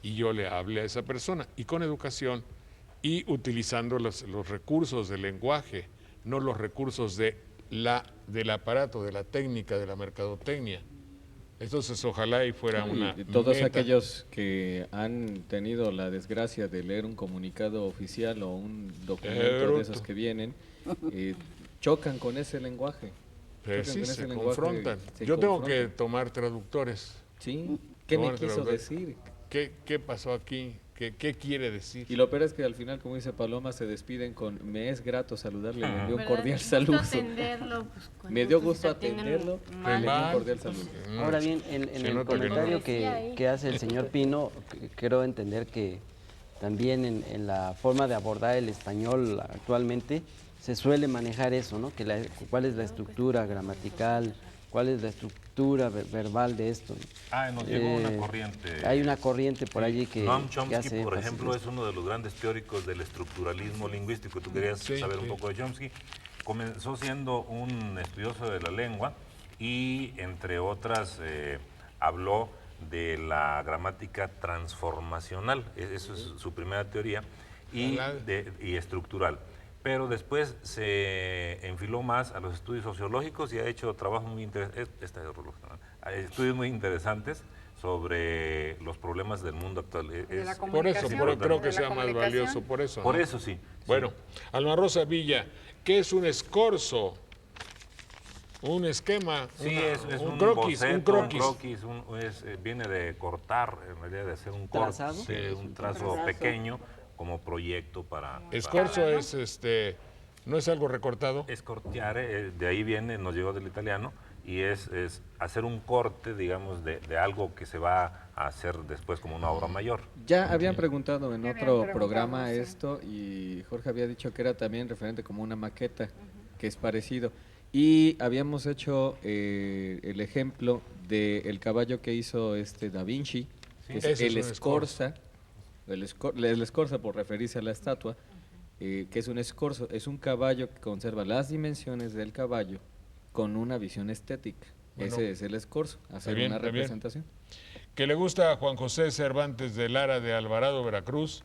y yo le hable a esa persona, y con educación y utilizando los recursos del lenguaje, no los recursos del aparato, de la técnica, de la mercadotecnia. Entonces, ojalá y fuera una todos meta. aquellos que han tenido la desgracia de leer un comunicado oficial o un documento de esos que vienen, chocan con ese lenguaje. Sí, se confrontan. Yo tengo que tomar traductores. Sí, ¿qué me quiso decir? ¿Qué pasó aquí? ¿Qué quiere decir? Y lo peor es que al final, como dice Paloma, se despiden con me es grato saludarle, le envío un cordial saludo. Me dio gusto atenderlo, le envío un cordial saludo. Ahora bien, en el comentario que hace el señor Pino, quiero entender que también en la forma de abordar el español actualmente se suele manejar eso, ¿no? ¿Cuál es la estructura gramatical? ¿Cuál es la estructura verbal de esto? Nos llegó una corriente. Hay una corriente por allí que Noam Chomsky, hace por énfasis ejemplo, en es uno de los grandes teóricos del estructuralismo lingüístico. Tú querías saber un poco de Chomsky. Comenzó siendo un estudioso de la lengua y, entre otras, habló de la gramática transformacional. Eso es su primera teoría, y estructural. Pero después se enfiló más a los estudios sociológicos y ha hecho trabajos muy estudios muy interesantes sobre los problemas del mundo actual. Por eso, creo que sea más valioso, por eso. Por eso sí. Bueno, Alma Rosa Villa, ¿qué es un escorzo? Un esquema, sí, es un croquis, boceto, un croquis, viene de cortar, en realidad de hacer un corte, un trazo pequeño, como proyecto para... Escorzo no es algo recortado. Escorteare, de ahí viene, nos llegó del italiano, y es hacer un corte, digamos, de algo que se va a hacer después como una obra mayor. Ya habían preguntado en otro programa esto, y Jorge había dicho que era también referente como una maqueta, que es parecido. Y habíamos hecho el ejemplo del caballo que hizo Da Vinci, que es el Scorza. El Scorza, por referirse a la estatua, que es un escorzo, es un caballo que conserva las dimensiones del caballo con una visión estética. Bueno, ese es el escorzo, hacer una representación. Que le gusta a Juan José Cervantes de Lara de Alvarado, Veracruz,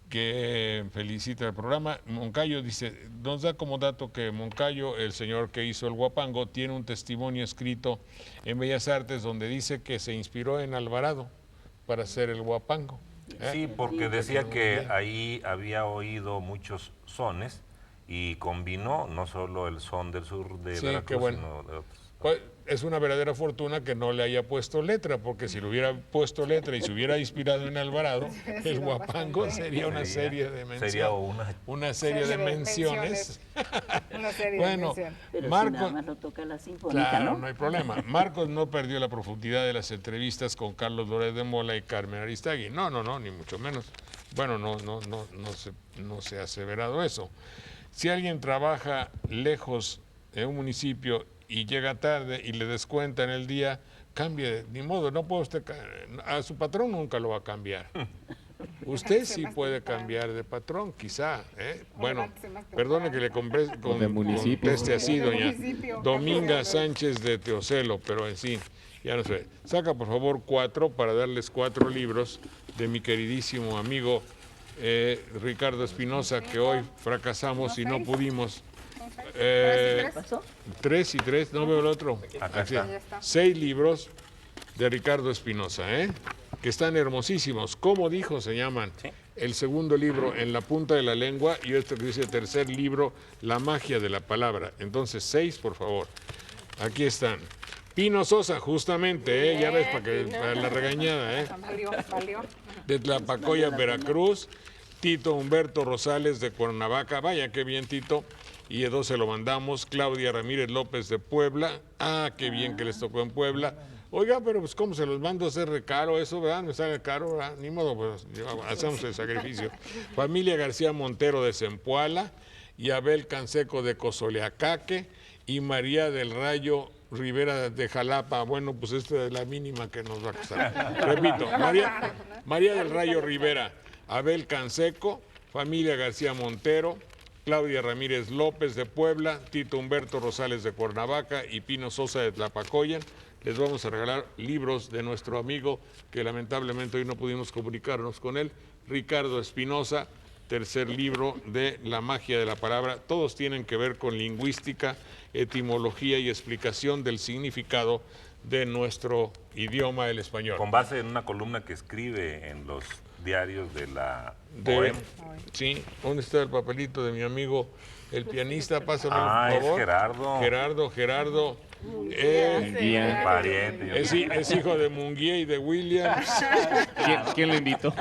que felicita el programa. Moncayo dice, nos da como dato que Moncayo, el señor que hizo el Huapango, tiene un testimonio escrito en Bellas Artes donde dice que se inspiró en Alvarado para hacer el Huapango. Sí, porque decía que ahí había oído muchos sones y combinó no solo el son del sur de Veracruz, sino de otros. Pues, es una verdadera fortuna que no le haya puesto letra, porque si le hubiera puesto letra y se hubiera inspirado en Alvarado, el Huapango sería una serie de menciones. Sería una serie de menciones. Una serie bueno, de menciones. Pero Marcos, si nada más lo toca la sinfónica, claro, no hay problema. Marcos no perdió la profundidad de las entrevistas con Carlos Loret de Mola y Carmen Aristegui. No, ni mucho menos. Bueno, no se ha aseverado eso. Si alguien trabaja lejos en un municipio y llega tarde y le descuentan el día, cambie, ni modo, no puede usted, a su patrón nunca lo va a cambiar. Usted sí puede cambiar de patrón, quizá. Bueno, perdone que le conteste así, doña Dominga Sánchez de Teocelo, pero en sí, ya no sé. Saca por favor 4 para darles 4 libros de mi queridísimo amigo Ricardo Espinosa, que hoy fracasamos y no pudimos. 3 y 3, no veo el otro. Acá está. 6 libros de Ricardo Espinosa, que están hermosísimos. ¿Cómo dijo? Se llaman. Sí. El segundo libro, En la punta de la lengua, y esto que dice tercer libro, La magia de la palabra. Entonces, 6, por favor. Aquí están. Pino Sosa, justamente, ya ves, para la regañada, Valió. De Tlapacoya, Veracruz. Tito Humberto Rosales de Cuernavaca, vaya qué bien, Tito, y de 2 se lo mandamos. Claudia Ramírez López de Puebla, qué bien que les tocó en Puebla. Oiga, pero pues cómo se los mando a hacer caro eso, ¿verdad? Me sale caro, ¿verdad? Ni modo, pues hacemos el sacrificio. Familia García Montero de Zempoala, y Abel Canseco de Cozoleacaque, y María del Rayo Rivera de Jalapa, bueno, pues esta es la mínima que nos va a costar. Repito, María del Rayo Rivera, Abel Canseco, familia García Montero, Claudia Ramírez López de Puebla, Tito Humberto Rosales de Cuernavaca y Pino Sosa de Tlapacoyan. Les vamos a regalar libros de nuestro amigo, que lamentablemente hoy no pudimos comunicarnos con él, Ricardo Espinosa, tercer libro de La magia de la palabra. Todos tienen que ver con lingüística, etimología y explicación del significado de nuestro idioma, el español. Con base en una columna que escribe en los diarios de la OEM. Sí, ¿dónde está el papelito de mi amigo, el pianista? Pásame, por favor. Es Gerardo. Pariente. Es hijo de Munguía y de Williams. ¿Quién lo invitó?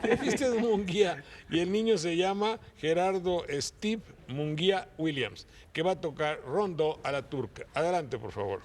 Este es Munguía. Y el niño se llama Gerardo Steve Munguía Williams, que va a tocar Rondo a la turca. Adelante, por favor.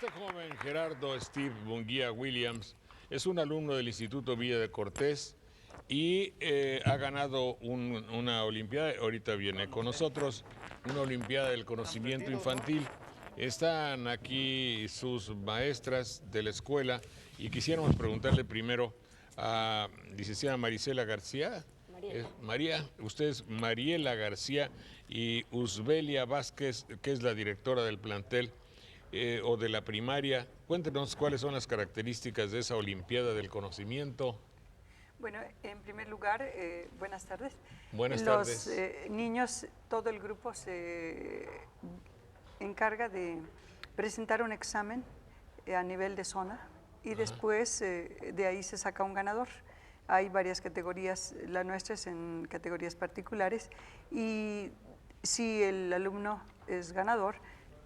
Este joven Gerardo Steve Munguía Williams es un alumno del Instituto Villa de Cortés y ha ganado una olimpiada, ahorita viene con nosotros, una olimpiada del conocimiento infantil. Están aquí sus maestras de la escuela y quisiéramos preguntarle primero a licenciada Marisela García. María, usted es Mariela García y Usbelia Vázquez, que es la directora del plantel o de la primaria. Cuéntenos cuáles son las características de esa Olimpiada del Conocimiento. Bueno, en primer lugar, buenas tardes. Buenas tardes. Los niños, todo el grupo se encarga de presentar un examen a nivel de zona y después de ahí se saca un ganador. Hay varias categorías, la nuestra es en categorías particulares y si el alumno es ganador,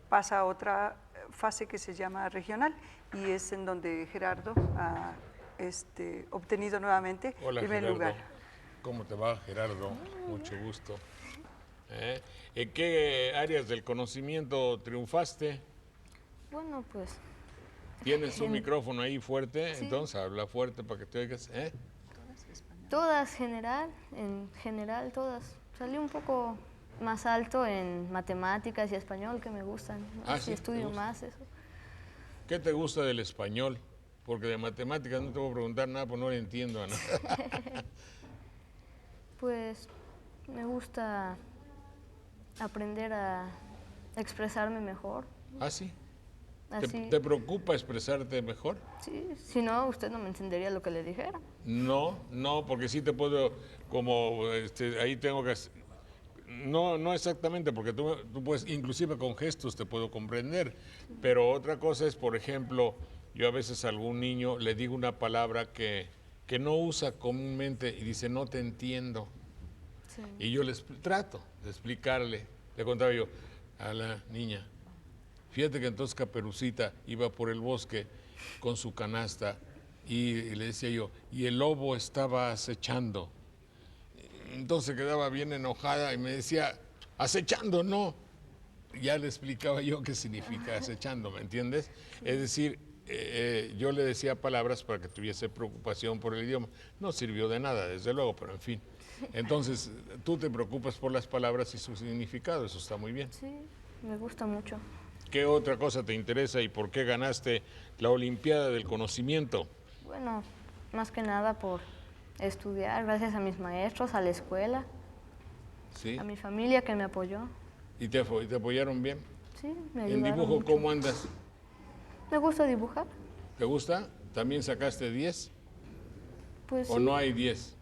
pasa a otra fase que se llama regional y es en donde Gerardo ha obtenido nuevamente Hola, primer Gerardo. lugar. ¿Cómo te va, Gerardo? Mucho gusto. ¿En qué áreas del conocimiento triunfaste? Bueno, pues... ¿Tienes un micrófono ahí fuerte? Sí. Entonces habla fuerte para que te oigas. Todas, en general todas. Salí un poco más alto en matemáticas y español, que me gustan. Sí, estudio más eso. ¿Qué te gusta del español? Porque de matemáticas no te voy a preguntar nada, pues no le entiendo a nada. Pues me gusta aprender a expresarme mejor. ¿Ah, sí? Así. ¿Te preocupa expresarte mejor? Sí, si no, usted no me entendería lo que le dijera. No, porque sí te puedo, como ahí tengo que... No exactamente, porque tú puedes, inclusive con gestos te puedo comprender, pero otra cosa es, por ejemplo, yo a veces a algún niño le digo una palabra que no usa comúnmente y dice, no te entiendo. Sí. Y yo trato de explicarle, le contaba yo a la niña, fíjate que entonces Caperucita iba por el bosque con su canasta y le decía yo, y el lobo estaba acechando. Entonces quedaba bien enojada y me decía, acechando no. Ya le explicaba yo qué significa acechando, ¿me entiendes? Es decir, yo le decía palabras para que tuviese preocupación por el idioma. No sirvió de nada, desde luego, pero en fin. Entonces, tú te preocupas por las palabras y su significado, eso está muy bien. Sí, me gusta mucho. ¿Qué otra cosa te interesa y por qué ganaste la Olimpiada del Conocimiento? Bueno, más que nada por estudiar, gracias a mis maestros, a la escuela, ¿sí? A mi familia que me apoyó. ¿Y te apoyaron bien? Sí, me ayudaron. ¿En dibujo mucho. cómo andas? Me gusta dibujar. ¿Te gusta? ¿También sacaste 10? Pues ¿O sí. no hay 10?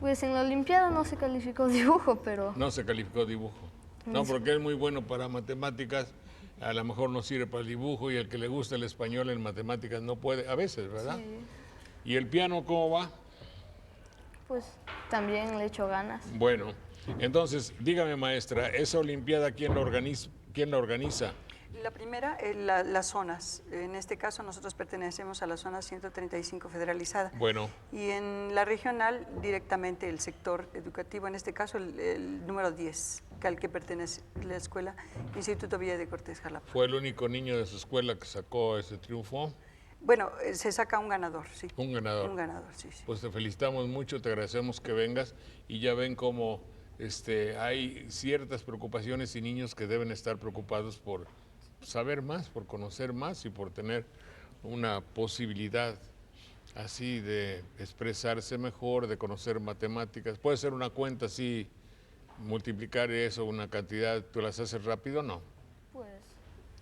Pues en la Olimpiada no se calificó dibujo, pero... No se calificó dibujo. No, porque es muy bueno para matemáticas, a lo mejor no sirve para el dibujo y el que le gusta el español en matemáticas no puede, a veces, ¿verdad? Sí. ¿Y el piano cómo va? Pues también le echo ganas. Bueno, entonces, dígame, maestra, ¿esa Olimpiada quién la organiza? La primera, las zonas. En este caso, nosotros pertenecemos a la zona 135 federalizada. Bueno. Y en la regional, directamente el sector educativo, en este caso, el número 10, al que pertenece la escuela Instituto Villa de Cortés, Jalapa. ¿Fue el único niño de su escuela que sacó ese triunfo? Bueno, se saca un ganador, sí. Un ganador. Un ganador, sí. Pues te felicitamos mucho, te agradecemos que vengas y ya ven cómo hay ciertas preocupaciones y niños que deben estar preocupados por saber más, por conocer más y por tener una posibilidad así de expresarse mejor, de conocer matemáticas. Puede ser una cuenta así, multiplicar eso, una cantidad, ¿tú las haces rápido o no? Pues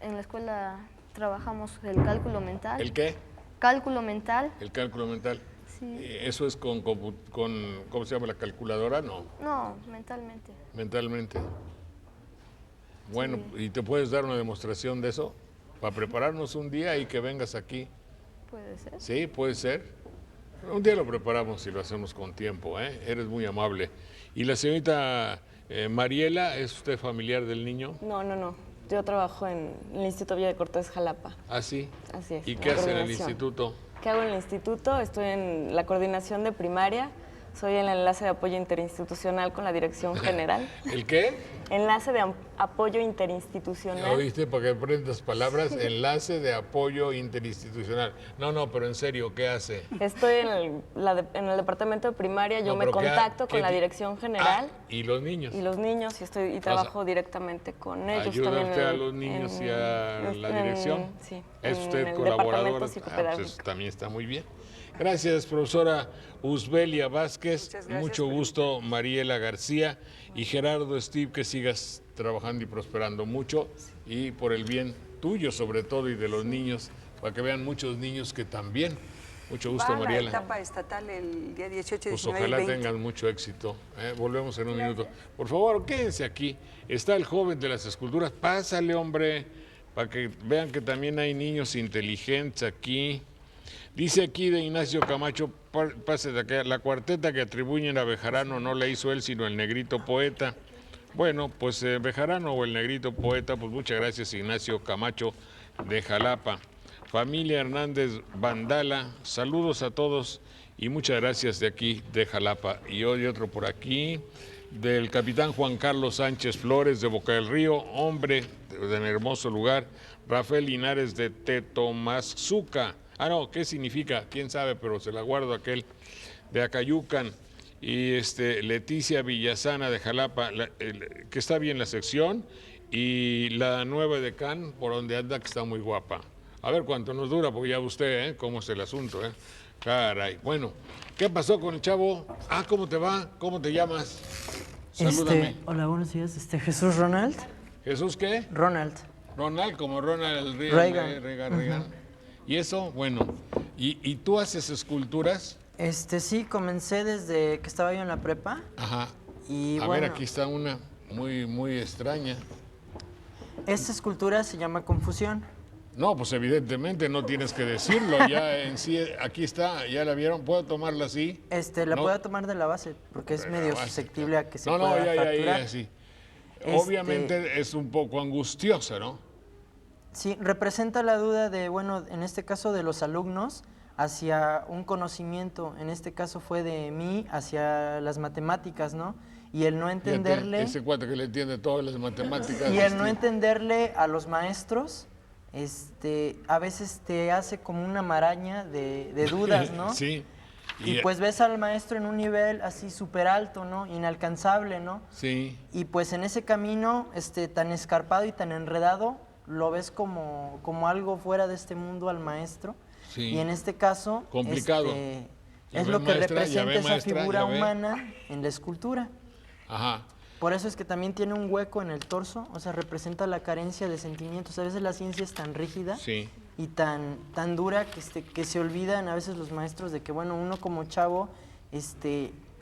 en la escuela trabajamos el cálculo mental. ¿El qué? Cálculo mental. El cálculo mental. Sí. ¿Eso es con ¿cómo se llama, la calculadora? No. No, mentalmente. Mentalmente. Bueno, sí. ¿Y te puedes dar una demostración de eso? Para prepararnos un día y que vengas aquí. ¿Puede ser? Sí, puede ser. Un día lo preparamos y lo hacemos con tiempo, ¿eh? Eres muy amable. ¿Y la señorita Mariela, es usted familiar del niño? No. Yo trabajo en el Instituto Villa de Cortés, Jalapa. ¿Ah, sí? Así es. ¿Y qué hace en el instituto? ¿Qué hago en el instituto? Estoy en la coordinación de primaria. Soy el enlace de apoyo interinstitucional con la Dirección General. ¿El qué? Enlace de apoyo interinstitucional. ¿Oíste? Para que aprendas palabras. Enlace de apoyo interinstitucional. No, pero en serio, ¿qué hace? Estoy en el departamento de primaria, yo me contacto con la Dirección General. ¿Y los niños? Y los niños, y trabajo directamente con ellos. ¿Ayuda también usted a los niños y a la dirección? Sí. ¿Es usted el colaborador? departamento psicopedagógico. Pues también está muy bien. Gracias, profesora Usbelia Vázquez. Mucho gusto, Mariela García y Gerardo Steve, que sigas trabajando y prosperando mucho y por el bien tuyo sobre todo y de los niños, para que vean muchos niños que también. Mucho gusto, Va a Mariela. la etapa estatal el día 18, Pues 19 ojalá y 20. tengan mucho éxito. Volvemos en un minuto. Por favor, quédense aquí. Está el joven de las esculturas. Pásale, hombre, para que vean que también hay niños inteligentes aquí. Dice aquí de Ignacio Camacho, pase de acá, la cuarteta que atribuyen a Bejarano no la hizo él, sino el negrito poeta. Bueno, pues Bejarano o el negrito poeta, pues muchas gracias, Ignacio Camacho de Jalapa. Familia Hernández Vandala, saludos a todos y muchas gracias de aquí, de Jalapa. Y hoy otro por aquí, del capitán Juan Carlos Sánchez Flores de Boca del Río, hombre de un hermoso lugar, Rafael Linares de Tetomazuca. No, ¿qué significa? ¿Quién sabe? Pero se la guardo aquel de Acayucan. Y Leticia Villasana de Jalapa, que está bien la sección, y la nueva decán, por donde anda, que está muy guapa. A ver cuánto nos dura, porque ya usted, cómo es el asunto, Caray. Bueno, ¿qué pasó con el chavo? ¿Cómo te va? ¿Cómo te llamas? Salúdame. Hola, buenos días. Jesús Ronald. ¿Jesús qué? Ronald. Ronald, como Ronald Reagan. Y eso, bueno. ¿Y tú haces esculturas? Sí, comencé desde que estaba yo en la prepa. Ajá. Y A ver, aquí está una muy, muy extraña. Esta escultura se llama Confusión. No, pues evidentemente no tienes que decirlo, ya en sí, aquí está, ya la vieron, ¿puedo tomarla así? La ¿No? puedo tomar de la base, porque es medio susceptible a que se pueda ya, sí. Obviamente es un poco angustiosa, ¿no? Sí, representa la duda de, bueno, en este caso de los alumnos, hacia un conocimiento, en este caso fue de mí, hacia las matemáticas, ¿no? Y el no entenderle... Ese cuate que le entiende todas las matemáticas. Y el no entenderle a los maestros... a veces te hace como una maraña de dudas, ¿no? Sí. Y pues ves al maestro en un nivel así súper alto, ¿no? Inalcanzable, ¿no? Sí. Y pues en ese camino tan escarpado y tan enredado, lo ves como algo fuera de este mundo al maestro. Sí. Y en este caso... Complicado. Es lo que representa esa figura humana en la escultura. Ajá. Por eso es que también tiene un hueco en el torso, o sea, representa la carencia de sentimientos. A veces la ciencia es tan rígida y tan dura que se olvidan a veces los maestros de que, bueno, uno como chavo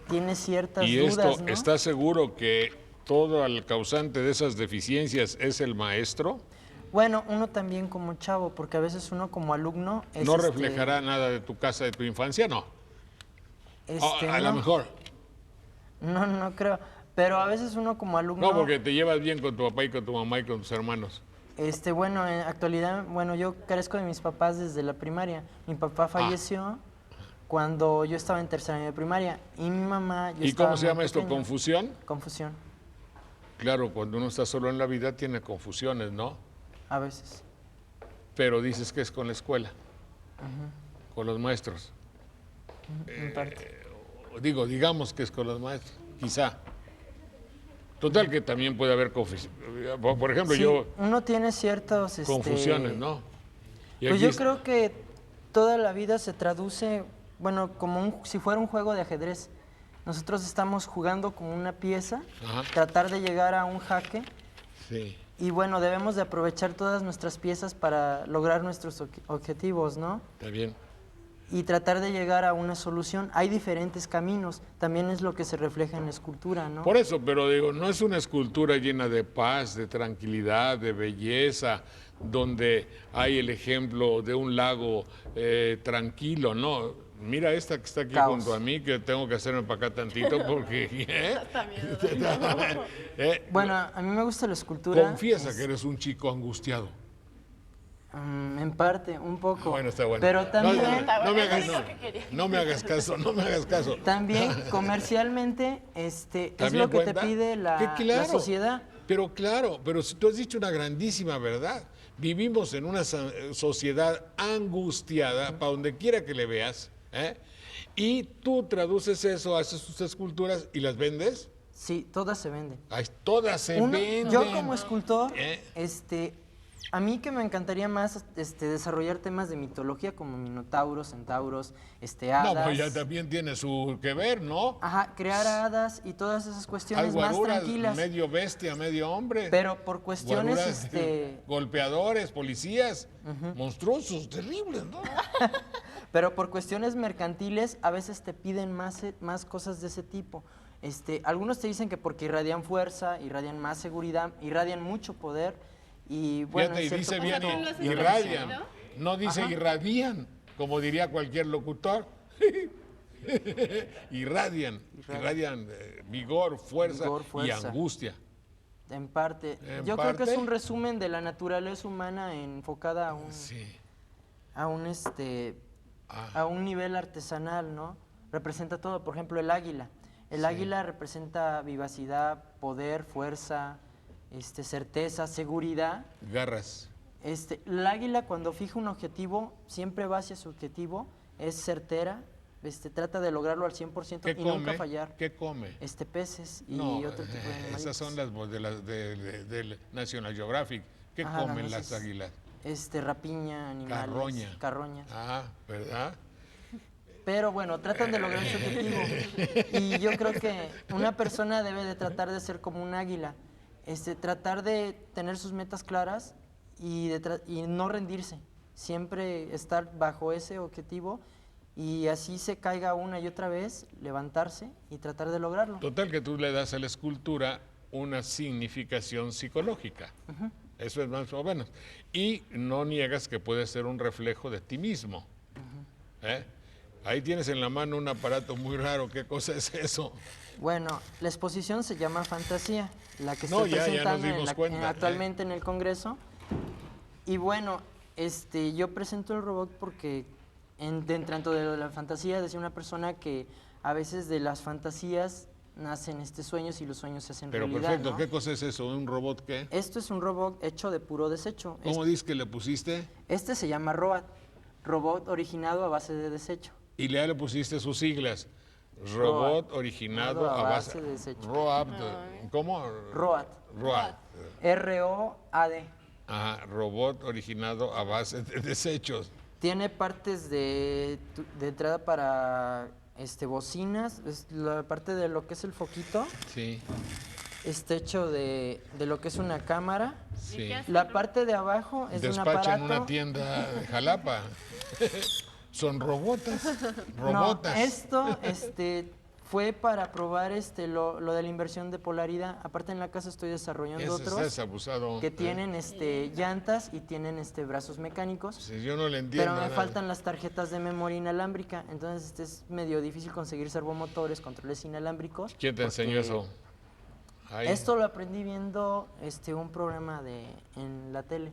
tiene ciertas dudas, ¿no? ¿Estás seguro que todo el causante de esas deficiencias es el maestro? Bueno, uno también como chavo, porque a veces uno como alumno... ¿No reflejará nada de tu casa, de tu infancia? No. A lo mejor. No creo. Pero a veces uno como alumno... No, porque te llevas bien con tu papá y con tu mamá y con tus hermanos. Bueno, en actualidad, bueno, yo carezco de mis papás desde la primaria. Mi papá falleció cuando yo estaba en tercer año de primaria y mi mamá... ¿Y cómo se llama esto? ¿Confusión? Confusión. Claro, cuando uno está solo en la vida tiene confusiones, ¿no? A veces. Pero dices que es con la escuela, con los maestros. En parte. Digamos que es con los maestros, quizá. Total que también puede haber confusiones. Por ejemplo, uno tiene ciertas... confusiones, ¿no? Y pues yo creo que toda la vida se traduce, bueno, como si fuera un juego de ajedrez. Nosotros estamos jugando como una pieza, tratar de llegar a un jaque. Sí. Y bueno, debemos de aprovechar todas nuestras piezas para lograr nuestros objetivos, ¿no? Está bien. Y tratar de llegar a una solución. Hay diferentes caminos, también es lo que se refleja en la escultura, ¿no? Por eso, pero digo, no es una escultura llena de paz, de tranquilidad, de belleza, donde hay el ejemplo de un lago tranquilo, ¿no? Mira esta que está aquí junto a mí, que tengo que hacerme para acá tantito porque... Bueno, a mí me gusta la escultura. Confiesa que eres un chico angustiado. En parte, un poco. Bueno, está bueno. Pero también... No me hagas caso, no me hagas caso. También comercialmente es lo que te pide la sociedad. Pero si tú has dicho una grandísima verdad. Vivimos en una sociedad angustiada, para donde quiera que le veas, y tú traduces eso, haces tus esculturas y las vendes. Sí, todas se venden. Ay, todas se venden. Yo como escultor, a mí que me encantaría más desarrollar temas de mitología como minotauros, centauros, hadas. No, pues ya también tiene su que ver, ¿no? Ajá, crear hadas y todas esas cuestiones más tranquilas. Medio bestia, medio hombre. Pero por cuestiones, golpeadores, policías, monstruosos, terribles, ¿no? Pero por cuestiones mercantiles a veces te piden más cosas de ese tipo. Algunos te dicen que porque irradian fuerza, irradian más seguridad, irradian mucho poder. Y bueno, fíjate, y dice bien, irradian, no dice irradian, como diría cualquier locutor. irradian vigor, fuerza y angustia. En parte. Yo creo que es un resumen de la naturaleza humana enfocada a un nivel artesanal, ¿no? Representa todo, por ejemplo, el águila. El águila representa vivacidad, poder, fuerza, certeza, seguridad. Garras. El águila cuando fija un objetivo, siempre va hacia su objetivo, es certera, trata de lograrlo al 100% y nunca fallar. ¿Qué come? Peces y otro tipo de animales. Esas son las del National Geographic. ¿Qué comen las águilas? Rapiña, animales. Carroña. Ah, ¿verdad? Pero bueno, tratan de lograr su objetivo. Y yo creo que una persona debe de tratar de ser como un águila. Tratar de tener sus metas claras y no rendirse, siempre estar bajo ese objetivo y así se caiga una y otra vez, levantarse y tratar de lograrlo. Total que tú le das a la escultura una significación psicológica, eso es más o menos, y no niegas que puede ser un reflejo de ti mismo. Ahí tienes en la mano un aparato muy raro, ¿qué cosa es eso? Bueno, la exposición se llama Fantasía, la que estoy presentando actualmente en el Congreso. Y bueno, yo presento el robot porque dentro de la fantasía decía una persona que a veces de las fantasías nacen sueños y los sueños se hacen realidad. Pero perfecto, ¿no? ¿Qué cosa es eso? ¿Un robot qué? Esto es un robot hecho de puro desecho. ¿Cómo dices que le pusiste? Se llama ROAD, robot originado a base de desecho. Y le pusiste sus siglas. Robot originado a base de desecho. ROAD. ¿Cómo? ROAD. R-O-A-D. Ajá, robot originado a base de desechos. Tiene partes de entrada para bocinas, la parte de lo que es el foquito. Sí. Está hecho de lo que es una cámara. Sí. La parte de abajo es un aparato. Despachan una tienda de Jalapa. Son robotas. No, esto fue para probar lo de la inversión de polaridad. Aparte en la casa estoy desarrollando otros que tienen llantas y tienen brazos mecánicos. Sí, yo no le entiendo. Pero me faltan las tarjetas de memoria inalámbrica, entonces es medio difícil conseguir servomotores, controles inalámbricos. ¿Quién te enseñó eso? Ahí. Esto lo aprendí viendo un programa en la tele.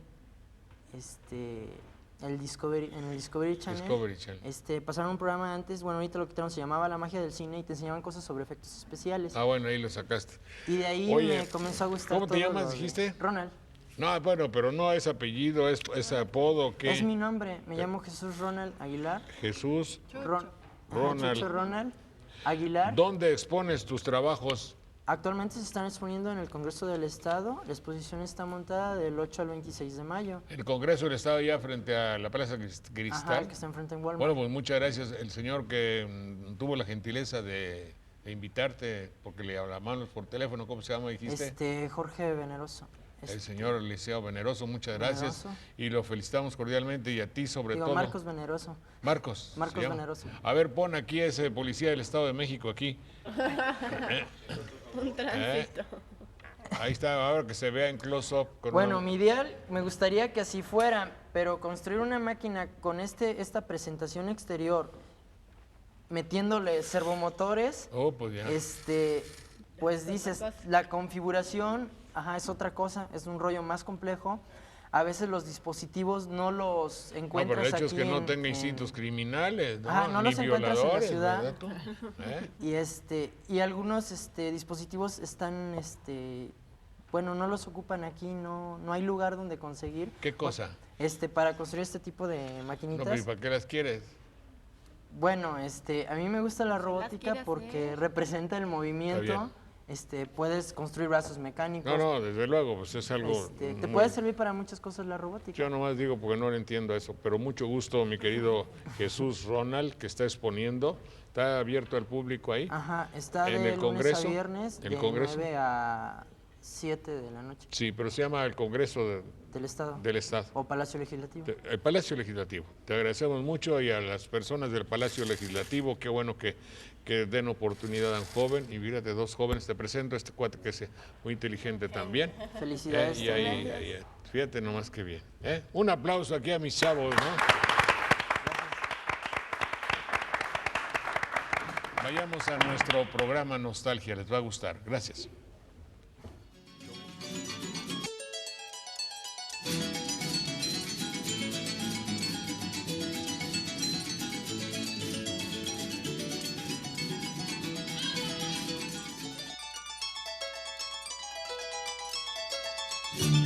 En el Discovery Channel. Pasaron un programa antes, bueno, ahorita lo quitaron, se llamaba La Magia del Cine y te enseñaban cosas sobre efectos especiales. Ah, bueno, ahí lo sacaste. Y de ahí me comenzó a gustar. ¿Cómo te llamas, dijiste? Ronald. No, bueno, pero no es apellido, es apodo, ¿qué? Es mi nombre, me llamo Jesús Ronald Aguilar. Jesús Ronald. Chucho Ronald Aguilar. ¿Dónde expones tus trabajos? Actualmente se están exponiendo en el Congreso del Estado. La exposición está montada del 8 al 26 de mayo. El Congreso del Estado ya frente a la Plaza Cristal. Ajá, que está enfrente en Walmart. Bueno, pues muchas gracias. El señor que tuvo la gentileza de invitarte, porque le hablamos por teléfono, ¿cómo se llama, dijiste? Jorge Veneroso. El señor Liceo Veneroso, muchas gracias. Y lo felicitamos cordialmente y a ti sobre todo. Marcos Veneroso. Marcos Veneroso. A ver, pon aquí a ese policía del Estado de México aquí. Un tránsito. Ahí está, ahora que se vea en close-up. Bueno, mi ideal me gustaría que así fuera, pero construir una máquina con esta presentación exterior, metiéndole servomotores, pues ya. pues dices, la configuración, es otra cosa, es un rollo más complejo. a veces los dispositivos no los encuentras aquí. No, pero el hecho es que no tenga instintos criminales, ¿no? No ni los encuentras en la violadores, ciudad. ¿verdad tú? Y algunos dispositivos están, bueno, no los ocupan aquí, no hay lugar donde conseguir. ¿Qué cosa? Para construir este tipo de maquinitas. No, pero ¿y para qué las quieres? Bueno, a mí me gusta la robótica porque representa el movimiento. Puedes construir brazos mecánicos. No, desde luego, pues es algo... te puede servir para muchas cosas la robótica. Yo nomás digo porque no lo entiendo eso, pero mucho gusto, mi querido Jesús Ronald, que está exponiendo. ¿Está abierto al público ahí? Ajá, está en de el lunes Congreso, a viernes, ¿el de Congreso? 9 a 7 de la noche. Sí, pero se llama el Congreso del Estado. Del Estado. O Palacio Legislativo. El Palacio Legislativo. Te agradecemos mucho y a las personas del Palacio Legislativo, qué bueno que den oportunidad a un joven. Y fíjate, 2 jóvenes, te presento a este cuate que es muy inteligente también. Felicidades. Y ahí, fíjate nomás qué bien. Un aplauso aquí a mis chavos, ¿no? Vayamos a nuestro programa Nostalgia, les va a gustar. Gracias. Thank you.